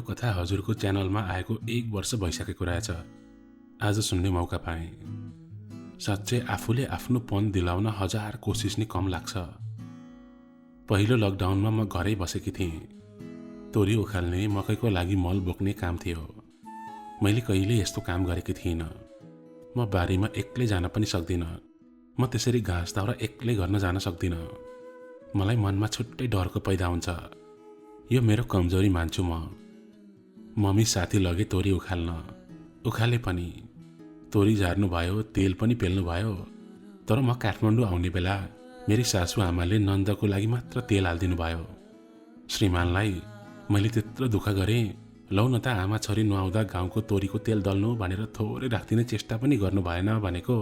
यो कथा हजुरको च्यानलमा आएको 1 वर्ष भइसकेको रहेछ। आज सुन्ने मौका पाएँ। साँच्चै आफूले आफ्नो पन दिलाउन हजार कोसिस नि कम लाग्छ। पहिलो लकडाउनमा म घरै बसेकी थिएँ। तोरी उखाल्ने, मकैको लागि मल बोक्ने काम थियो। मैले कहिले यस्तो काम गरेकी थिइनँ। म बारीमा एक्लै जान पनि सक्दिनँ। म त्यसरी घाँस दाउरा एक्लै गर्न जान सक्दिनँ। मलाई मनमा छुट्टै डरको पैदा हुन्छ। यो मेरो कमजोरी मान्छु म। मम्मी साथी लगे तोरी उखाल्न, उखाले पनि। तोरी झार्नु भयो, तेल पनि पेल्नु भयो। तर म काठमाडौँ आउने बेला मेरी सासु आमाले नन्दको लागि मात्र तेल हालिदिनु भयो। श्रीमानलाई मैले त्यत्रो दुःख गरेँ, लौ न त आमा छोरी नुहाउँदा गाउँको तोरीको तेल दल्नु भनेर थोरै राखिदिने चेष्टा पनि गर्नु भएन भनेको।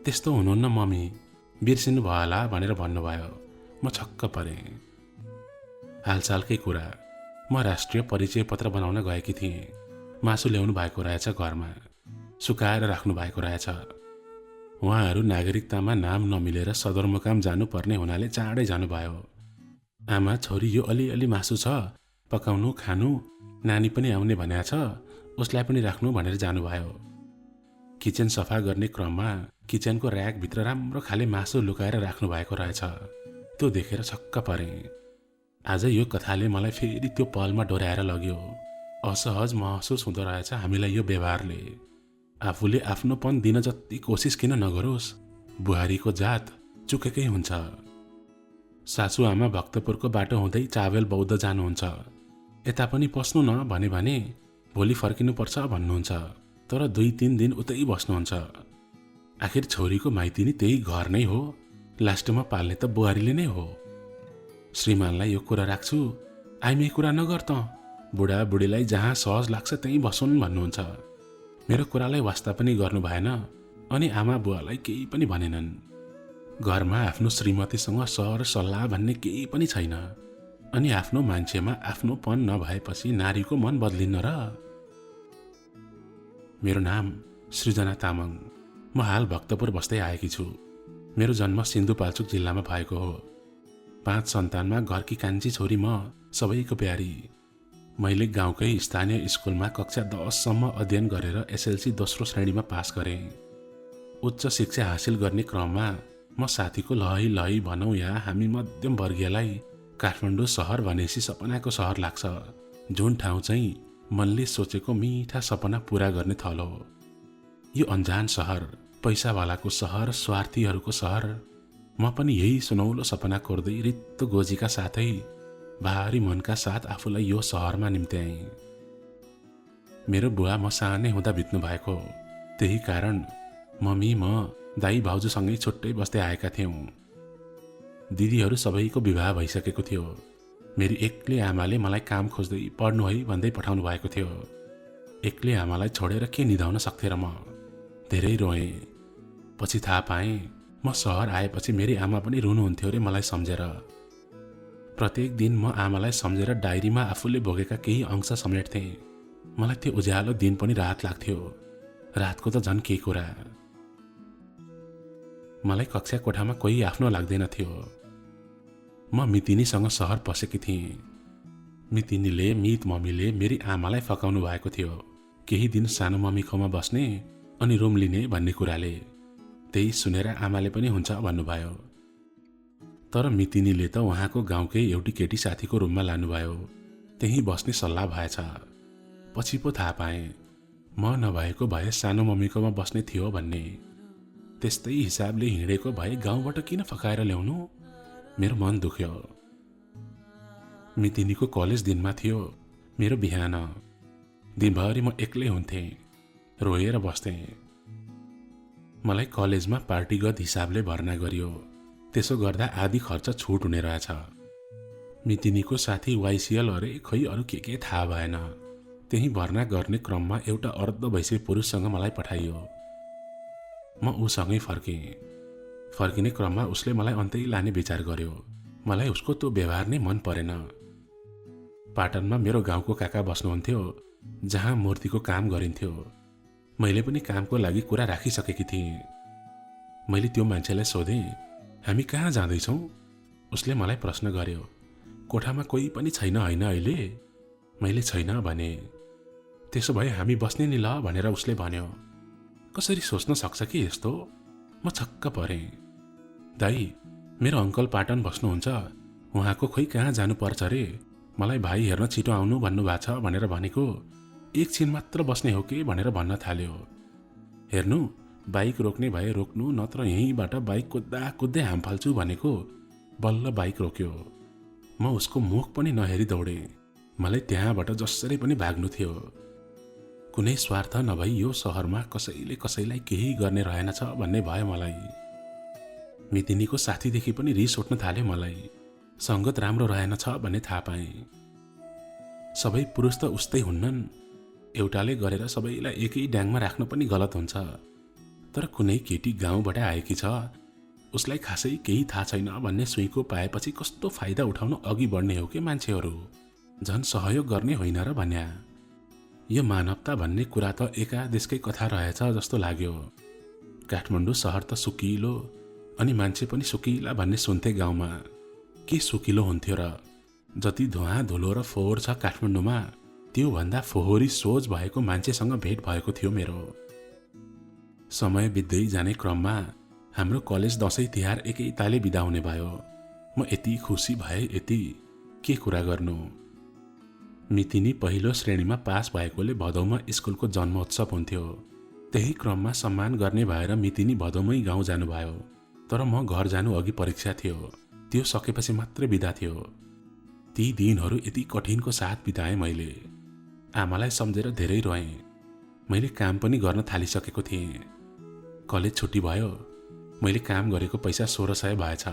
त्यस्तो हुनुहुन्न मम्मी, बिर्सिनु भयो होला भनेर भन्नुभयो। म छक्क परेँ। हालसालकै कुरा, म राष्ट्रिय परिचय पत्र बनाउन गएकी थिएँ। मासु ल्याउनु भएको रहेछ घरमा, सुकाएर राख्नु भएको रहेछ। उहाँहरू नागरिकतामा नाम नमिलेर सदरमुकाम जानुपर्ने हुनाले चाँडै जानुभयो। आमा छोरी यो अलिअलि मासु छ, पकाउनु खानु, नानी पनि आउने भनेको छ, उसलाई पनि राख्नु भनेर जानुभयो। किचन सफा गर्ने क्रममा किचनको र्याकभित्र राम्रो खाले मासु लुकाएर राख्नु भएको रहेछ। त्यो देखेर छक्क परेँ। आज यो कथाले मलाई फेरि त्यो पलमा डोर्याएर लग्यो। असहज महसुस हुँदो रहेछ हामीलाई यो व्यवहारले। आफूले आफ्नोपन दिन जति कोसिस किन नगरोस्, बुहारीको जात चुकेकै हुन्छ। सासु आमा भक्तपुरको बाटो हुँदै चावेल बौद्ध जानुहुन्छ। यता पनि पस्नु न भने भोलि फर्किनुपर्छ भन्नुहुन्छ। तर 2-3 दिन उतै बस्नुहुन्छ। आखिर छोरीको माइती नि त्यही घर नै हो, लास्टमा पाल्ने त बुहारीले नै हो। श्रीमानलाई यो कुरा राख्छु, आइमे कुरा नगर त, बुढाबुढीलाई जहाँ सहज लाग्छ त्यहीँ बसुन् भन्नुहुन्छ। मेरो कुरालाई वास्ता पनि गर्नु भएन अनि आमा बुवालाई केही पनि भनेनन्। घरमा आफ्नो श्रीमतीसँग सर सल्लाह भन्ने केही पनि छैन। अनि आफ्नो मान्छेमा आफ्नोपन नभएपछि नारीको मन बदलिन्न र? मेरो नाम सृजना तामाङ। म हाल भक्तपुर बस्दै आएकी छु। मेरो जन्म सिन्धुपाल्चोक जिल्लामा भएको हो। 5 सन्तानमा घरकी कान्छी छोरी म, सबैको प्यारी। मैले गाउँकै स्थानीय स्कुलमा कक्षा 10 सम्म अध्ययन गरेर एसएलसी दोस्रो श्रेणीमा पास गरेँ। उच्च शिक्षा हासिल गर्ने क्रममा म साथीको लहै लहै भनौँ या हामी मध्यम वर्गीयलाई काठमाडौँ सहर भनेपछि सपनाको सहर लाग्छ। जुन ठाउँ चाहिँ मनले सोचेको मिठा सपना पूरा गर्ने थलो हो। यो अन्जान सहर, पैसावालाको सहर, स्वार्थीहरूको सहर। म पनि यही सुनौलो सपना कोर्दै रित्तो गोजीका साथै भारी मनका साथ आफूलाई यो सहरमा निम्त्याएँ। मेरो बुवा म सानै हुँदा बित्नु भएको। त्यही कारण मम्मी म दाई भाउजूसँगै छुट्टै बस्दै आएका थियौँ। दिदीहरू सबैको विवाह भइसकेको थियो। मेरी एक्लै आमाले मलाई काम खोज्दै पढ्नु है भन्दै पठाउनु भएको थियो। एक्लै आमालाई छोडेर के निधाउन सक्थेँ र म? धेरै रोएँ। पछि थाहा पाएँ म सहर आएपछि मेरी आमा पनि रुनुहुन्थ्यो रे मलाई सम्झेर। प्रत्येक दिन म आमालाई सम्झेर डायरीमा आफूले भोगेका केही अंश समेट्थेँ। मलाई त्यो उज्यालो दिन पनि रात लाग्थ्यो। रातको त झन् के कुरा। मलाई कक्षा कोठामा कोही आफ्नो लाग्दैन थियो। म मितिनीसँग सहर पसेकी थिएँ। मितिनीले मित मम्मीले मेरी आमालाई फकाउनु भएको थियो। केही दिन सानो मम्मीकोमा बस्ने अनि रुम लिने भन्ने कुराले। त्यही सुनेर आमाले पनि हुन्छ भन्नुभयो। तर मितिनीले त उहाँको गाउँकै एउटी केटी साथीको रुममा लानुभयो। त्यहीँ बस्ने सल्लाह भएछ। पछि पो थाहा पाएँ म नभएको भए सानो मम्मीकोमा बस्ने थियो भन्ने। त्यस्तै हिसाबले हिँडेको भए गाउँबाट किन फकाएर ल्याउनु? मेरो मन दुख्यो। मितिनीको कलेज दिनमा थियो मेरो बिहान। दिनभरि म एक्लै हुन्थेँ, रोएर बस्थेँ। मलाई कलेजमा पार्टीगत हिसाबले भर्ना गरियो। त्यसो गर्दा आधी खर्च छुट हुने रहेछ। मितिनीको साथी वाइसिएल अरे खै अरू के थाहा भएन। त्यही भर्ना गर्ने क्रममा एउटा अर्ध वैश्य पुरुषसँग मलाई पठाइयो। म उसँगै फर्केँ। फर्किने क्रममा उसले मलाई अन्तै लाने विचार गर्यो। मलाई उसको त्यो व्यवहार नै मन परेन। पाटनमा मेरो गाउँको काका बस्नुहुन्थ्यो, जहाँ मूर्तिको काम गरिन्थ्यो। मैले पनि कामको लागि कुरा राखिसकेकी थिएँ। मैले त्यो मान्छेलाई सोधेँ, हामी कहाँ जाँदैछौँ? उसले मलाई प्रश्न गर्यो। कोठामा कोही पनि छैन होइन अहिले? मैले छैन भने। त्यसो भए हामी बस्ने नि ल भनेर उसले भन्यो। कसरी सोच्न सक्छ कि यस्तो? म छक्क परेँ। दाई, मेरो अङ्कल पाटन बस्नुहुन्छ, उहाँको खोइ कहाँ जानुपर्छ रे, मलाई भाइ हेर्न छिटो आउनु भन्नुभएको छ भनेर भनेको, एकछिन मात्र बस्ने हो कि भनेर भन्न थाल्यो। हेर्नु, बाइक रोक्ने भए रोक्नु, नत्र यहीँबाट बाइक कुद्दा कुद्दै हाम फाल्छु भनेको। बल्ल बाइक रोक्यो। म उसको मुख पनि नहेरी दौडेँ। मलाई त्यहाँबाट जसरी पनि भाग्नु थियो। कुनै स्वार्थ नभई यो सहरमा कसैले कसैलाई केही गर्ने रहेनछ भन्ने भयो मलाई। मितिनीको साथीदेखि पनि रिस उठ्न थाल्यो मलाई। सङ्गत राम्रो रहेनछ भन्ने थाहा पाएँ। सबै पुरुष त उस्तै हुन्नन्। एउटाले गरेर सबैलाई एकै ड्याङमा राख्नु पनि गलत हुन्छ। तर कुनै केटी गाउँबाट आएकी छ, उसलाई खासै केही थाहा छैन भन्ने सुइँको पाएपछि कस्तो फाइदा उठाउन अघि बढ्ने हो कि मान्छेहरू, झन् सहयोग गर्ने होइन र भन्या। यो मानवता भन्ने कुरा त एका देशकै कथा रहेछ जस्तो लाग्यो। काठमाडौँ सहर त सुकिलो अनि मान्छे पनि सुकिला भन्ने सुन्थे गाउँमा। के सुकिलो हुन्थ्यो र? जति धुवा धुलो र फोहोर छ काठमाडौँमा, त्योभन्दा फोहोरी सोच भएको मान्छेसँग भेट भएको थियो मेरो। समय बित्दै जाने क्रममा हाम्रो कलेज दसैँ तिहार एकै ताले बिदा हुने भयो। म यति खुसी भए, यति के कुरा गर्नु। मितिनी पहिलो श्रेणीमा पास भएकोले भदौमा स्कुलको जन्मोत्सव हुन्थ्यो। त्यही क्रममा सम्मान गर्ने भएर मितिनी भदौमै गाउँ जानुभयो। तर म घर जानु अघि परीक्षा थियो, त्यो सकेपछि मात्रै बिदा थियो। ती दिनहरू यति कठिनको साथ बिताएँ मैले। आमालाई सम्झेर धेरै रोएँ। मैले काम पनि गर्न थालिसकेको थिएँ। कलेज छुट्टी भयो। मैले काम गरेको पैसा 1600 भएछ।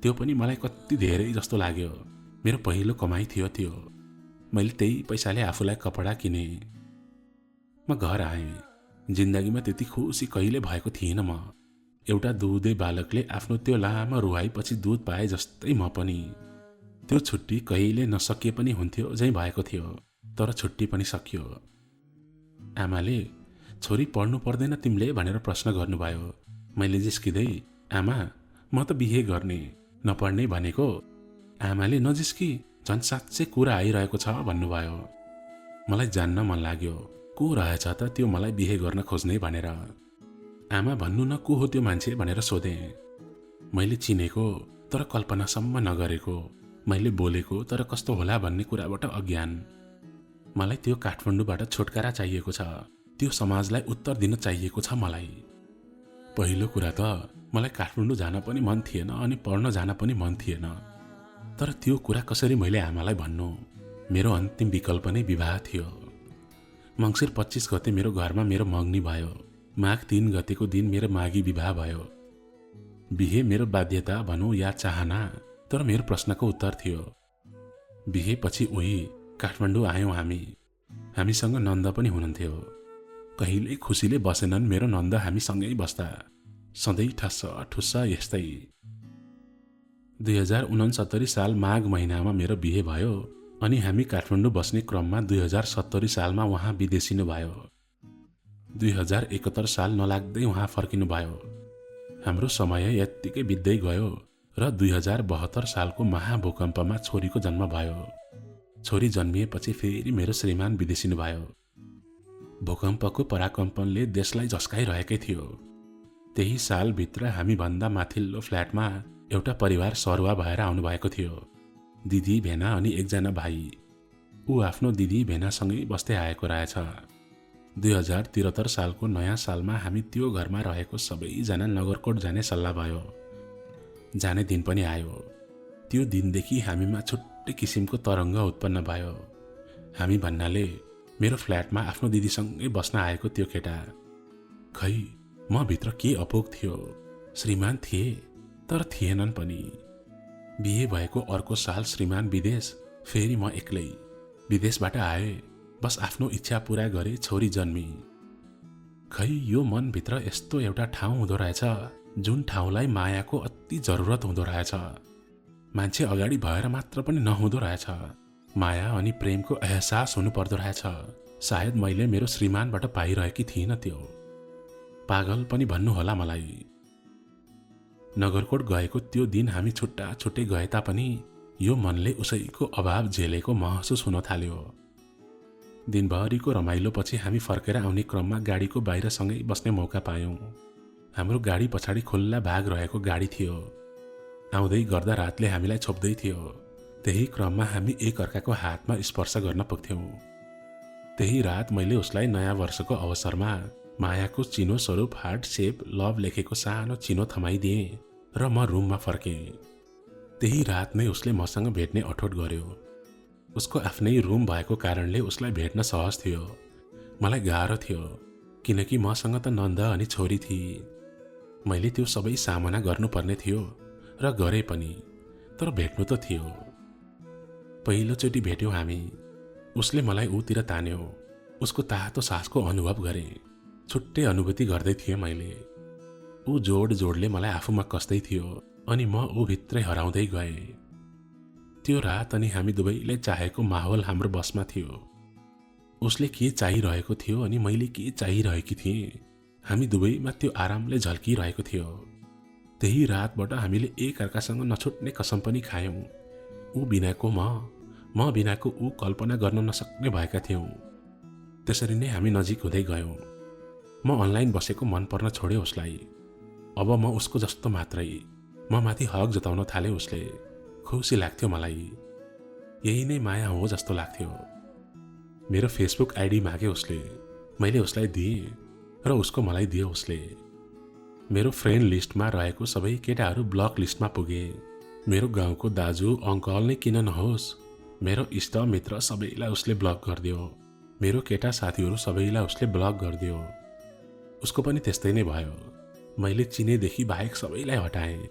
त्यो पनि मलाई कति धेरै जस्तो लाग्यो। मेरो पहिलो कमाइ थियो त्यो। मैले त्यही पैसाले आफूलाई कपडा किने। म घर आएँ। जिन्दगीमा त्यति खुसी कहिले भएको थिएन म। एउटा दुधे बालकले आफ्नो त्यो लामो रुवाईपछि दुध पाए जस्तै म पनि। त्यो छुट्टी कहिले नसकिए पनि हुन्थ्यो झैँ भएको थियो। तर छुट्टी पनि सकियो। आमाले छोरी पढ्नु पर्दैन तिमीले भनेर प्रश्न गर्नुभयो। मैले जिस्किँदै, आमा म त बिहे गर्ने, नपढ्ने भनेको। आमाले नजिस्की, झन् साँच्चै कुरा आइरहेको छ भन्नुभयो। मलाई जान्न मन लाग्यो, को रहेछ त त्यो मलाई बिहे गर्न खोज्ने भनेर। आमा भन्नु न को हो त्यो मान्छे भनेर सोधेँ। मैले चिनेको तर कल्पनासम्म नगरेको, मैले बोलेको तर कस्तो होला भन्ने कुराबाट अज्ञान। मलाई त्यो काठमाडौँबाट छुटकारा चाहिएको छ। त्यो समाजलाई उत्तर दिन चाहिएको छ मलाई। पहिलो कुरा त मलाई काठमाडौँ जान पनि मन थिएन अनि पढ्न जान पनि मन थिएन। तर त्यो कुरा कसरी मैले आमालाई भन्नु? मेरो अन्तिम विकल्प नै विवाह थियो। मङ्सिर 25 गते मेरो घरमा मेरो मगनी भयो। माघ 3 गतेको दिन मेरो माघी विवाह भयो। बिहे मेरो बाध्यता भनौँ या चाहना, तर मेरो प्रश्नको उत्तर थियो। बिहेपछि उही काठमाडौँ आयौँ हामी। हामीसँग नन्द पनि हुनुहुन्थ्यो। कहिल्यै खुसीले बसेनन् मेरो नन्द हामीसँगै बस्दा। सधैँ ठस्स ठुस्स यस्तै। 2069 साल माघ महिनामा मेरो बिहे भयो अनि हामी काठमाडौँ बस्ने क्रममा 2070 सालमा उहाँ विदेशिनु भयो। 2071 साल नलाग्दै उहाँ फर्किनु भयो। हाम्रो समय यत्तिकै बित्दै गयो र 2072 सालको महाभूकम्पमा छोरीको जन्म भयो। छोरी जन्मिएपछि फेरि मेरो श्रीमान विदेशिनु भयो। भूकम्पको पराकम्पनले देशलाई झस्काइरहेकै थियो। त्यही सालभित्र हामीभन्दा माथिल्लो फ्ल्याटमा एउटा परिवार सरुवा भएर आउनुभएको थियो। दिदी भेना अनि एकजना भाइ। ऊ आफ्नो दिदी भेनासँगै बस्दै आएको रहेछ। 2073 सालको नयाँ सालमा हामी त्यो घरमा रहेको सबैजना नगरकोट जाने सल्लाह भयो। जाने दिन पनि आयो। त्यो दिनदेखि हामीमा छुट्टै किसिमको तरङ्ग उत्पन्न भयो। हामी भन्नाले मेरो फ्ल्याटमा आफ्नो दिदीसँगै बस्न आएको त्यो केटा। खै म भित्र के अपोग थियो। श्रीमान थिए तर थिएनन् पनि। बिहे भएको अर्को साल श्रीमान विदेश, फेरि म एक्लै। विदेशबाट आए, बस आफ्नो इच्छा पूरा गरे, छोरी जन्मी। खै यो मनभित्र यस्तो एउटा ठाउँ हुँदो रहेछ जुन ठाउँलाई मायाको अति जरुरत हुँदो रहेछ। मान्छे अगाडि भएर मात्र पनि नहुँदो रहेछ। माया अनि प्रेमको एहसास हुनु पर्दो रहेछ। सायद मैले मेरो श्रीमानबाट पाइरहेकी थिइनँ त्यो। पागल पनि भन्नु होला मलाई। नगरकोट गएको त्यो दिन हामी छुट्टा छुट्टै गए तापनि यो मनले उसैको अभाव झेलेको महसुस हुन थाल्यो। दिनभरिको रमाइलोपछि हामी फर्केर आउने क्रममा गाडीको बाहिरसँगै बस्ने मौका पायौँ। हाम्रो गाडी पछाडि खुल्ला भाग रहेको गाडी थियो। आउँदै गर्दा रातले हामीलाई छोप्दै थियो। त्यही क्रममा हामी एक अर्काको हातमा स्पर्श गर्न पुग्थ्यौँ। त्यही रात मैले उसलाई नयाँ वर्षको अवसरमा मायाको चिनो स्वरूप हार्ट सेप लभ लेखेको सानो चिनो थमाइदिएँ र म रुममा फर्केँ। त्यही रात नै उसले मसँग भेट्ने अठोट गर्यो। उसको आफ्नै रुम भएको कारणले उसलाई भेट्न सहज थियो। मलाई गाह्रो थियो किनकि मसँग त नन्द अनि छोरी थिए। मैले त्यो सबै सामना गर्नुपर्ने थियो र गरे पनि, तर भेट्नु त थियो। पहिलोचोटि भेट्यौँ हामी। उसले मलाई ऊतिर तान्यो। उसको तातो सासको अनुभव गरेँ। छुट्टै अनुभूति गर्दै थिएँ मैले। ऊ जोडले मलाई आफूमा कस्दै थियो अनि म ऊ भित्रै हराउँदै गएँ। त्यो रात अनि हामी दुवैले चाहेको माहौल हाम्रो बसमा थियो। उसले के चाहिरहेको थियो अनि मैले के चाहिरहेकी थिएँ, हामी दुवैमा त्यो आरामले झल्किरहेको थियो। त्यही रातबाट हामीले एक अर्कासँग नछुट्ने कसम पनि खायौँ। ऊ बिनाको म बिनाको ऊ कल्पना गर्न नसक्ने भएका थियौँ। त्यसरी नै हामी नजिक हुँदै गयौँ। म अनलाइन बसेको मन पर्न छोड्यो उसलाई। अब म उसको जस्तो मात्रै। म माथि हक जताउन थाले उसले। खुसी लाग्थ्यो मलाई। यही नै माया हो जस्तो लाग्थ्यो। मेरो फेसबुक आइडी मागे उसले। मैले उसलाई दिएँ र उसको मलाई दियो उसले। मेरो फ्रेन्ड लिस्टमा रहेको सबै केटाहरू ब्लक लिस्टमा पुगे। मेरो गाउँको दाजु अङ्कल नै किन नहोस्, मेरो इष्ट मित्र सबैलाई उसले ब्लक गरिदियो। मेरो केटा साथीहरू सबैलाई उसले ब्लक गरिदियो। उसको पनि त्यस्तै नै भयो। मैले चिनेदेखि बाहेक सबैलाई हटाएँ।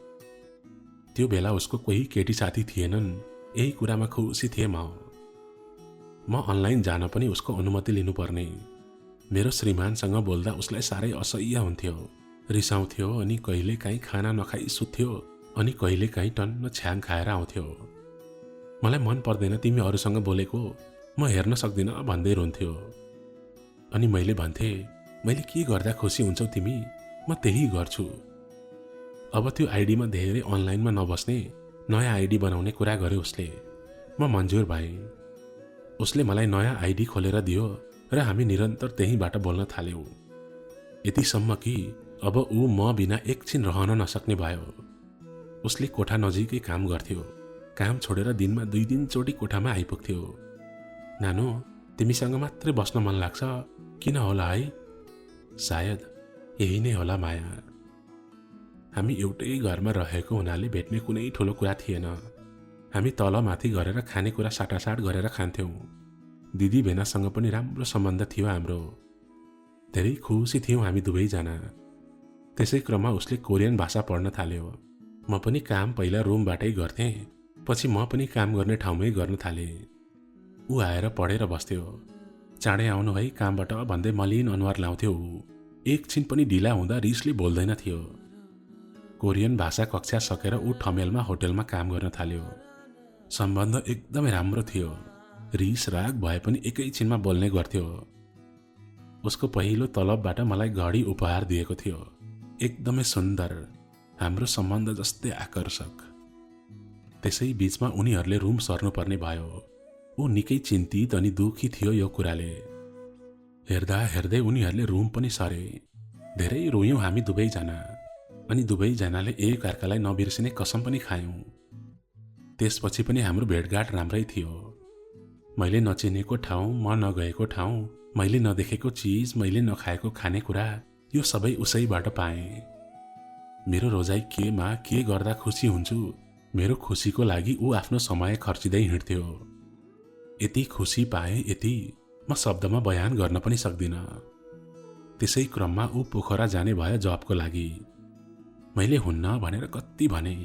त्यो बेला उसको कोही केटी साथी थिएनन्। यही कुरामा खुसी थिएँ म अनलाइन जान पनि उसको अनुमति लिनुपर्ने। मेरो श्रीमानसँग बोल्दा उसलाई साह्रै असह्य हुन्थ्यो, रिसाउँथ्यो अनि कहिले काहीँ खाना नखाई सुत्थ्यो अनि कहिले काहीँ टन्न छ्याङ खाएर आउँथ्यो। मलाई मन पर्दैन तिमी अरूसँग बोलेको, म हेर्न सक्दिनँ भन्दै रुन्थ्यो। अनि मैले भन्थेँ, मैले के गर्दा खुसी हुन्छौ तिमी, म त्यही गर्छु। अब त्यो आइडीमा धेरै अनलाइनमा नबस्ने, नयाँ आइडी बनाउने कुरा गर्यो उसले। म मन्जुर भएँ। उसले मलाई नयाँ आइडी खोलेर दियो र हामी निरन्तर त्यहीँबाट बोल्न थाल्यौँ। यतिसम्म कि अब ऊ म बिना एकछिन रहन नसक्ने भयो। उसले कोठा नजिकै काम गर्थ्यो। काम छोडेर दिनमा 2-3 चोटि कोठामा आइपुग्थ्यो। नानु, तिमीसँग मात्रै बस्न मन लाग्छ, किन होला है? सायद यही नै होला माया। हामी एउटै घरमा रहेको हुनाले भेट्ने कुनै ठुलो कुरा थिएन। हामी तलमाथि गरेर खानेकुरा साटासाट गरेर खान्थ्यौँ। दिदी भेनासँग पनि राम्रो सम्बन्ध थियो हाम्रो। धेरै खुसी थियौँ हामी दुवैजना। त्यसै क्रममा उसले कोरियन भाषा पढ्न थाल्यो। म पनि काम पहिला रुमबाटै गर्थेँ, पछि म पनि काम गर्ने ठाउँमै गर्न थालेँ। ऊ आएर पढेर बस्थ्यो। चाँडै आउनु है कामबाट भन्दै मलिन अनुहार लाउँथ्यो ऊ। एकछिन पनि ढिला हुँदा रिसले बोल्दैन थियो। कोरियन भाषा कक्षा सकेर ऊ ठमेलमा होटेलमा काम गर्न थाल्यो। सम्बन्ध एकदमै राम्रो थियो। रिस राग भए पनि एकैछिनमा बोल्ने गर्थ्यो। उसको पहिलो तलबबाट मलाई घडी उपहार दिएको थियो। एकदमै सुन्दर, हाम्रो सम्बन्ध जस्तै आकर्षक। त्यसै बीचमा उनीहरूले रुम सर्नुपर्ने भयो। ऊ निकै चिन्तित अनि दुखी थियो यो कुराले। हेर्दा हेर्दै उनीहरूले रुम पनि सरे। धेरै रोयौँ हामी दुवैजना अनि दुवैजनाले एक अर्कालाई नबिर्सिने कसम पनि खायौँ। त्यसपछि पनि हाम्रो भेटघाट राम्रै थियो। मैले नचिनेको ठाउँ, म नगएको ठाउँ, मैले नदेखेको चिज, मैले नखाएको खानेकुरा, यो सबै उसैबाट पाएँ। मेरो रोजाइ केमा के गर्दा खुसी हुन्छु, मेरो खुसीको लागि ऊ आफ्नो समय खर्चिँदै हिँड्थ्यो। यति खुसी पाएँ, यति म शब्दमा बयान गर्न पनि सक्दिनँ। त्यसै क्रममा ऊ पोखरा जाने भयो जबको लागि। मैले हुन्न भनेर कति भने,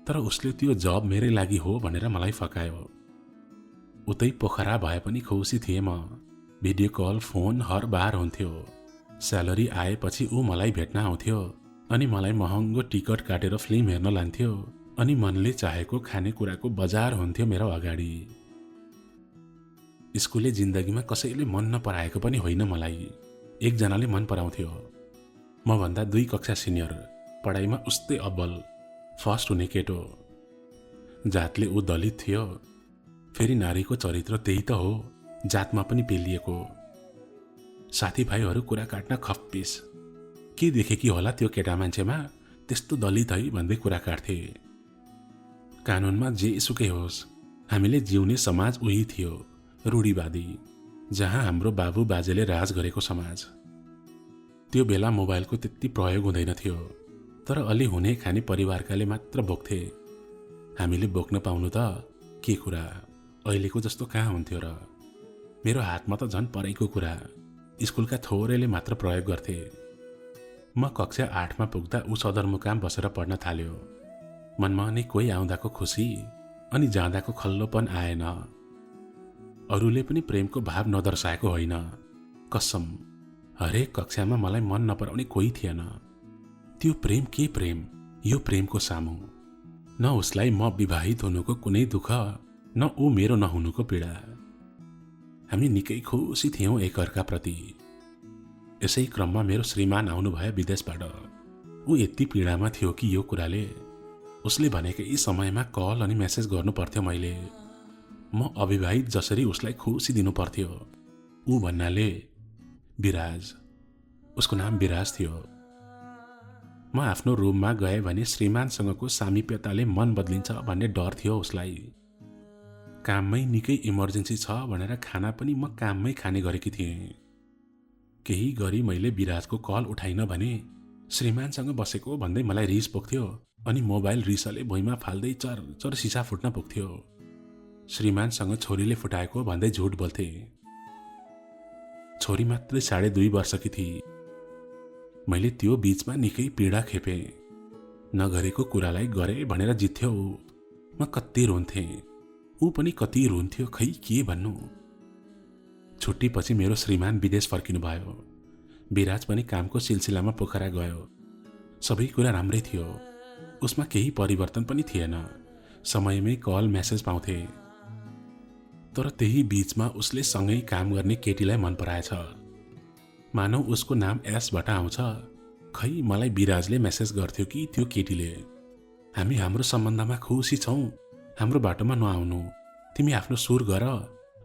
तर उसले त्यो जब मेरै लागि हो भनेर मलाई फकायो। उतै पोखरा भए पनि खुसी थिएँ म। भिडियो कल, फोन हर बार हुन्थ्यो। स्यालेरी आएपछि ऊ मलाई भेट्न आउँथ्यो अनि मलाई महँगो टिकट काटेर फिल्म हेर्न लान्थ्यो अनि मनले चाहेको खानेकुराको बजार हुन्थ्यो मेरो अगाडि। स्कुले जिन्दगीमा कसैले मन नपराएको पनि होइन मलाई। एकजनाले मन पराउँथ्यो। म भन्दा 2 कक्षा सिनियर, पढाइमा उस्तै अब्बल, फर्स्ट हुने केटो। जातले ऊ दलित थियो, फेरि नारीको चरित्र त्यही त हो, जातमा पनि पेलिएको। साथीभाइहरू कुरा काट्न खप्पिस। के देखेकी होला त्यो केटा मान्छेमा, त्यस्तो दलित है भन्दै कुरा काट्थे। कानुनमा जे सुकै होस्, हामीले जिउने समाज उही थियो, रूढिवादी, जहाँ हाम्रो बाबु बाजेले राज गरेको समाज। त्यो बेला मोबाइलको त्यति प्रयोग हुँदैन थियो, तर अलि हुने खाने परिवारकाले मात्र बोक्थे। हामीले बोक्न पाउनु त के कुरा, अहिलेको जस्तो कहाँ हुन्थ्यो र। मेरो हातमा त झन् परेको कुरा, स्कुलका थोरैले मात्र प्रयोग गर्थे। म कक्षा 8मा पुग्दा ऊ सदरमुकाम बसेर पढ्न थाल्यो। मनमा नै कोही आउँदाको खुसी अनि जाँदाको खल्लोपन आएन। अरूले पनि प्रेमको भाव नदर्शाएको होइन, कसम। हरेक कक्षामा मलाई मन नपराउने कोही थिएन। त्यो प्रेम के प्रेम, यो प्रेमको सामु न उसलाई म विवाहित हुनुको कुनै दुःख, न ऊ मेरो नहुनुको पीडा। हामी निकै खुसी थियौँ एकअर्काप्रति। यसै क्रममा मेरो श्रीमान आउनुभयो विदेशबाट। ऊ यति पीडामा थियो कि यो कुराले उसले भनेकै समयमा कल अनि मेसेज गर्नु पर्थ्यो मैले। म अविवाहित जसरी उसलाई खुसी दिनु पर्थ्यो। ऊ भन्नाले विराज, उसको नाम विराज थियो। म आफ्नो रुममा गएँ भने श्रीमानसँगको सामिप्यताले मन बदलिन्छ भन्ने डर थियो उसलाई। काममै निकै इमर्जेन्सी छ भनेर खाना पनि म काममै खाने गरेकी थिएँ। केही गरी मैले विराजको कल उठाइन भने श्रीमानसँग बसेको भन्दै मलाई रिस पोख्थ्यो अनि मोबाइल रिसले भुइँमा फाल्दै चर सिसा फुट्न पुग्थ्यो। श्रीमानसँग छोरीले फुटाएको भन्दै झुट बोल्थे। छोरी मात्रै 2.5 वर्षकी थिए। मैले त्यो बीचमा निकै पीडा खेपेँ। नगरेको कुरालाई गरे भनेर जित्थ्यो ऊ। म कति रोन्थेँ, ऊ पनि कति रुन्थ्यो, खै के भन्नु। छुट्टीपछि मेरो श्रीमान विदेश फर्किनु भयो। विराज पनि कामको सिलसिलामा पोखरा गयो। सबै कुरा राम्रै थियो, उसमा केही परिवर्तन पनि थिएन। समयमै कल मेसेज पाउँथे। तर त्यही बीचमा उसले सँगै काम गर्ने केटीलाई मन पराएछ। मानौ उसको नाम एसबाट आउँछ। खै मलाई विराजले मेसेज गर्थ्यो कि त्यो केटीले, हामी हाम्रो सम्बन्धमा खुसी छौँ, हाम्रो बाटोमा नआउनु, तिमी आफ्नो सुर गर,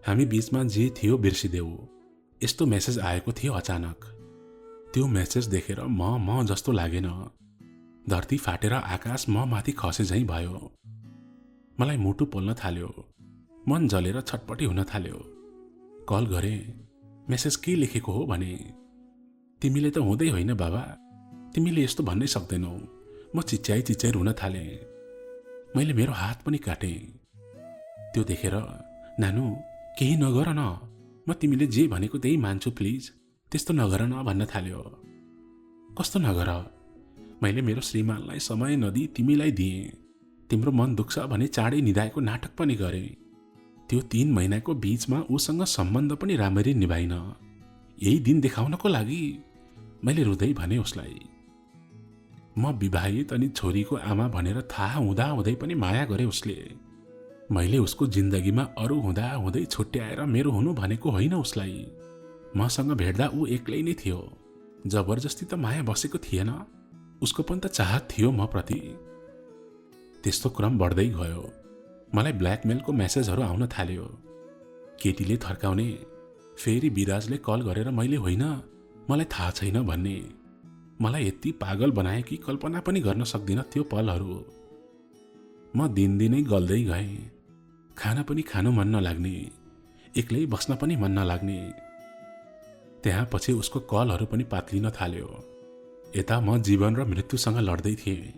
हामी बीचमा जे थियो बिर्सिदेऊ। यस्तो मेसेज आएको थियो अचानक। त्यो मेसेज देखेर म जस्तो लागेन। धरती फाटेर आकाश म माथि खसे झैँ भयो। मलाई मुटु पोल्न थाल्यो, मन जलेर छटपटी हुन थाल्यो। कल गरे, मेसेज के लेखेको हो भने, तिमीले त हुँदै होइन बाबा, तिमीले यस्तो भन्नै सक्दैनौ। म चिच्याइ रुन थालेँ। मैले मेरो हात पनि काटेँ। त्यो देखेर, नानु केही नगर न, म तिमीले जे भनेको त्यही मान्छु, प्लिज त्यस्तो नगर न भन्न थाल्यो। कस्तो नगर? मैले मेरो श्रीमानलाई समय नदिई तिमीलाई दिएँ। तिम्रो मन दुख्छ भने चाँडै निधाएको नाटक पनि गरेँ। त्यो 3 महिनाको बीचमा उसँग सम्बन्ध पनि राम्ररी निभाइन। यही दिन देखाउनको लागि मैले रुँदै भने उसलाई। म विवाहित अनि छोरीको आमा भनेर थाहा हुँदै पनि माया गरे उसले। मैले उसको जिन्दगीमा अरू हुँदै छुट्याएर मेरो हुनु भनेको होइन उसलाई। मसँग भेट्दा ऊ एक्लै नै थियो। जबरजस्ती त माया बसेको थिएन, उसको पनि त चाहत थियो म प्रति। त्यस्तो क्रम बढ्दै गयो। मलाई ब्ल्याकमेलको मेसेजहरू आउन थाल्यो। केटीले थर्काउने, फेरि विराजले कल गरेर मैले होइन, मलाई थाहा छैन भन्ने। मलाई यति पागल बनाए कि कल्पना पनि गर्न सक्दिन त्यो पलहरू। म दिनदिनै गल्दै गएँ। खाना पनि खानु मन नलाग्ने, एक्लै बस्न पनि मन नलाग्ने। त्यहाँ पछि उसको कलहरू पनि पात्लिन थाल्यो। यता म जीवन र मृत्युसँग लड्दै थिएँ।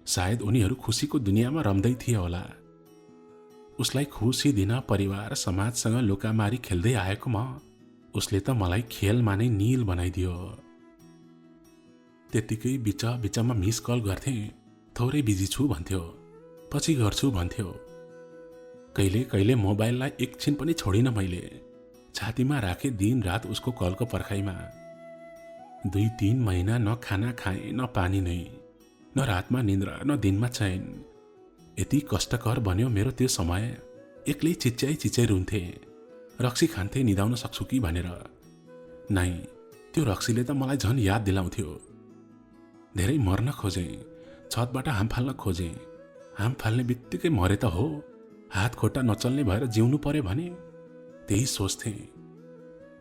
सायद उनीहरू खुसीको दुनियाँमा रम्दै थिए होला। उसलाई खुसी दिन परिवार समाजसँग लुकामारी खेल्दै आएको म, उसले त मलाई खेलमा नै नील बनाइदियो। त्यतिकै बिचमा मिस कल गर्थेँ। थोरै बिजी छु भन्थ्यो, पछि गर्छु भन्थ्यो। कहिले मोबाइललाई एकछिन पनि छोडिन मैले। छातीमा राखे दिन रात उसको कलको पर्खाइमा। 2-3 महिना न खाना खाएँ न पानी नै, न रातमा निन्द्रा न दिनमा चैन। यति कष्टकर बन्यो मेरो त्यो समय। एक्लै चिच्याइ रुन्थे। रक्सी खान्थे निदाउन सक्छु कि भनेर। नै, त्यो रक्सीले त मलाई झन् याद दिलाउँथ्यो। धेरै मर्न खोजेँ, छतबाट हाम फाल्न खोजेँ। हाम फाल्ने बित्तिकै मरे त हो, हात खुट्टा नचल्ने भएर जिउनु पर्यो भने त्यही सोच्थेँ।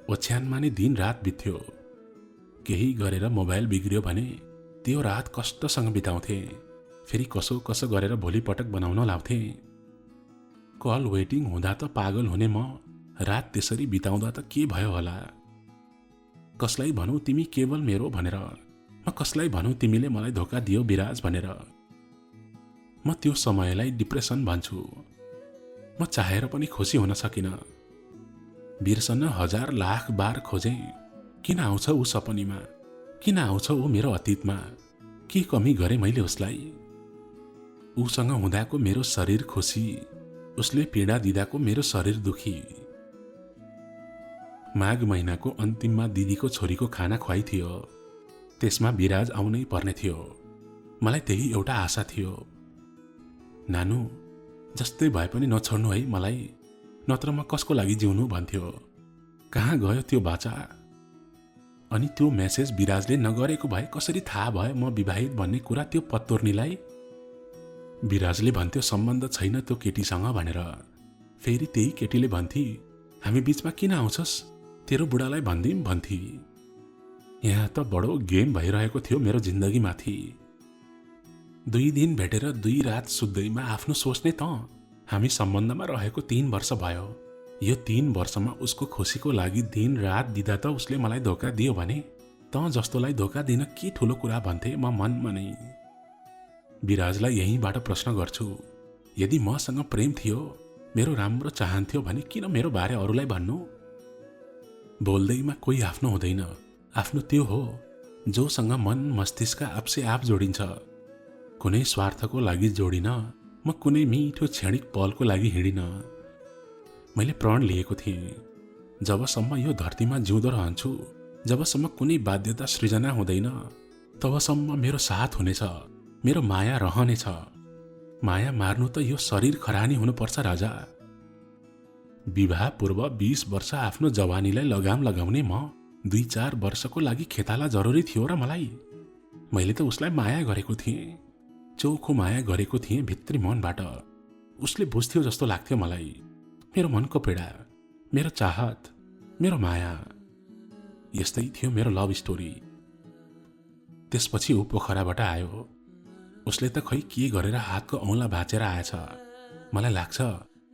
ओछ्यानमा नै दिन रात बित्थ्यो। केही गरेर मोबाइल बिग्रियो भने त्यो रात कष्टसँग बिताउँथे। फेरि कसो कसो गरेर भोलिपटक बनाउन लाउँथे। कल वेटिङ हुँदा त पागल हुने म रात त्यसरी बिताउँदा त के भयो होला। कसलाई भनौँ तिमी केवल मेरो भनेर, म कसलाई भनौँ तिमीले मलाई धोका दियो विराज भनेर। म त्यो समयलाई डिप्रेसन भन्छु। म चाहेर पनि खुसी हुन सकिन। बिर्सन हजार लाख बार खोजेँ, किन आउँछ ऊ सपनीमा, किन आउँछ ऊ मेरो अतीतमा, के कमी गरेँ मैले उसलाई। उसँग हुँदाको मेरो शरीर खुसी, उसले पीडा दिँदाको मेरो शरीर दुखी। माघ महिनाको अन्तिममा दिदीको छोरीको खाना खुवाइ थियो। त्यसमा विराज आउनै पर्ने थियो। मलाई त्यही एउटा आशा थियो, नानु जस्तै भए पनि नछोड्नु है मलाई, नत्र म कसको लागि जिउनु भन्थ्यो। कहाँ गयो त्यो बाचा। अनि त्यो मेसेज विराजले नगरेको भए कसरी थाहा भयो म विवाहित भन्ने कुरा त्यो पत्तोर्नीलाई। विराजले भन्थ्यो सम्बन्ध छैन त्यो केटीसँग भनेर। फेरि त्यही केटीले भन्थे हामी बीचमा किन आउँछस्, तेरो बुढालाई भन्दिम भन्थे। यहाँ त बडो गेम भइरहेको थियो मेरो जिन्दगीमाथि। 2 दिन भेटेर 2 रात सुत्दैमा आफ्नो सोच्ने त हामी सम्बन्धमा रहेको 3 वर्ष भयो। यो 3 वर्षमा उसको खुसीको लागि दिन रात दिँदा त उसले मलाई धोका दियो भने त जस्तोलाई धोका दिन के ठुलो कुरा भन्थे म मनमा नै। विराजलाई यहीँबाट प्रश्न गर्छु, यदि मसँग प्रेम थियो, मेरो राम्रो चाहन्थ्यो भने किन मेरो बारे अरूलाई भन्नु। बोल्दैमा कोही आफ्नो हुँदैन, आफ्नो त्यो हो जोसँग मन मस्तिष्क आपसे आप जोडिन्छ। कुनै स्वार्थको लागि जोडिन, म कुनै मिठो क्षणिक पलको लागि हिँडिन। मैले प्रण लिएको थिएँ, जबसम्म यो धरतीमा जिउँदो रहन्छु, जबसम्म कुनै बाध्यता सृजना हुँदैन, तबसम्म मेरो साथ हुनेछ, मेरो माया रहनेछ। माया मार्नु त यो शरीर खरानी हुनुपर्छ राजा। विवाह पूर्व 20 वर्ष आफ्नो जवानीलाई लगाम लगाउने म 2-4 वर्षको लागि खेताला जरुरी थियो र मलाई। मैले त उसलाई माया गरेको थिएँ, चोखो माया गरेको थिएँ भित्री मनबाट। उसले बुझ्थ्यो जस्तो लाग्थ्यो मलाई, मेरो मनको पीडा, मेरो चाहत, मेरो माया। यस्तै थियो मेरो लभ स्टोरी। त्यसपछि ऊ पोखराबाट आयो। उसले त खै के गरेर हातको औँला भाँचेर आएछ। मलाई लाग्छ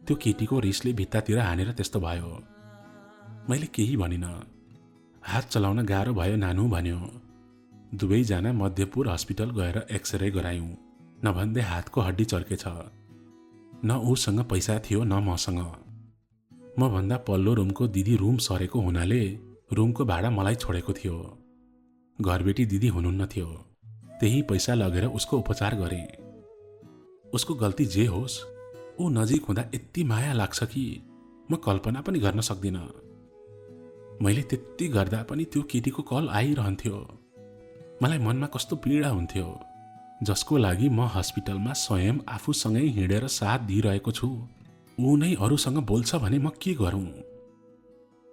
त्यो केटीको रिसले भित्तातिर हानेर त्यस्तो भयो। मैले केही भनिन। हात चलाउन गाह्रो भयो नानु भन्यो। दुवैजना मध्यपुर हस्पिटल गएर एक्सरे गरायौं। नभन्दै हातको हड्डी चर्केछ। न ऊसँग पैसा थियो न मसँग। म भन्दा पल्लो रुमको दिदी रुम सरेको हुनाले रुमको भाडा मलाई छोडेको थियो। घरबेटी दिदी हुनुहुन्न थियो। त्यही पैसा लगेर उसको उपचार गरे। उसको गल्ती जे होस्, ऊ नजिक हुँदा यति माया लाग्छ कि म कल्पना पनि गर्न सक्दिन। मैले त्यति गर्दा पनि त्यो केटीको कल आइरहन्थ्यो। मलाई मनमा कस्तो पीडा हुन्थ्यो। जसको लागि म हस्पिटलमा स्वयं आफूसँगै हिँडेर साथ दिइरहेको छु, ऊ नै अरूसँग बोल्छ भने म के गरौँ।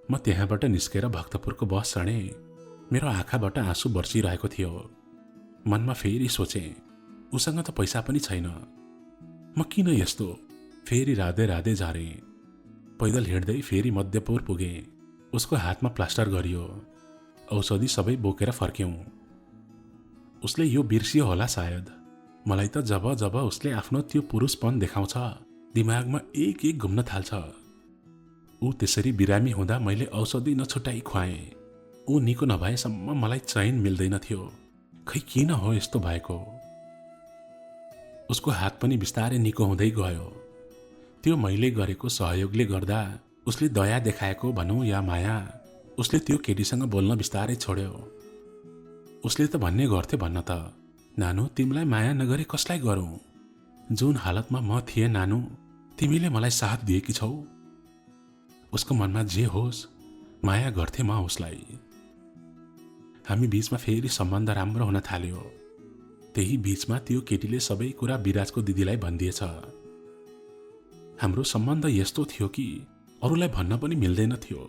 म त्यहाँबाट निस्केर भक्तपुरको बस चढे। मेरो आँखाबाट आँसु बर्सिरहेको थियो। मनमा फेरि सोचे, उसँग त पैसा पनि छैन, म किन यस्तो। फेरि राधे राधे झारे। पैदल हिँड्दै फेरि मध्यपुर पुगे। उसको हातमा प्लास्टर गरियो। औषधि सबै बोकेर फर्क्यौं। उसले यो बिर्सियो होला सायद। मलाई त जब जब उसले आफ्नो त्यो पुरुषपन देखाउँछ, दिमागमा एक एक घुम्न थाल्छ। ऊ त्यसरी बिरामी हुँदा मैले औषधि नछुटाई खुवाएँ। ऊ निको नभएसम्म मलाई चैन मिल्दैन थियो। खै किन हो यस्तो भएको। उसको हात पनि बिस्तारै निको हुँदै गयो। त्यो मैले गरेको सहयोगले गर्दा उसले दया देखाएको भनौँ या माया, उसले त्यो केटीसँग बोल्न बिस्तारै छोड्यो। उसले त भन्ने गर्थ्यो भन्न त, नानु तिमीलाई माया नगरे कसलाई गरौँ। जुन हालतमा म थिएँ नानु, तिमीले मलाई साथ दिएकी छौ। उसको मनमा जे होस्, माया गर्थे म उसलाई। हामी बीचमा फेरि सम्बन्ध राम्रो हुन थाल्यो। त्यही बीचमा त्यो केटीले सबै कुरा विराजको दिदीलाई भनिदिएछ। हाम्रो सम्बन्ध यस्तो थियो कि अरूलाई भन्न पनि मिल्दैन थियो।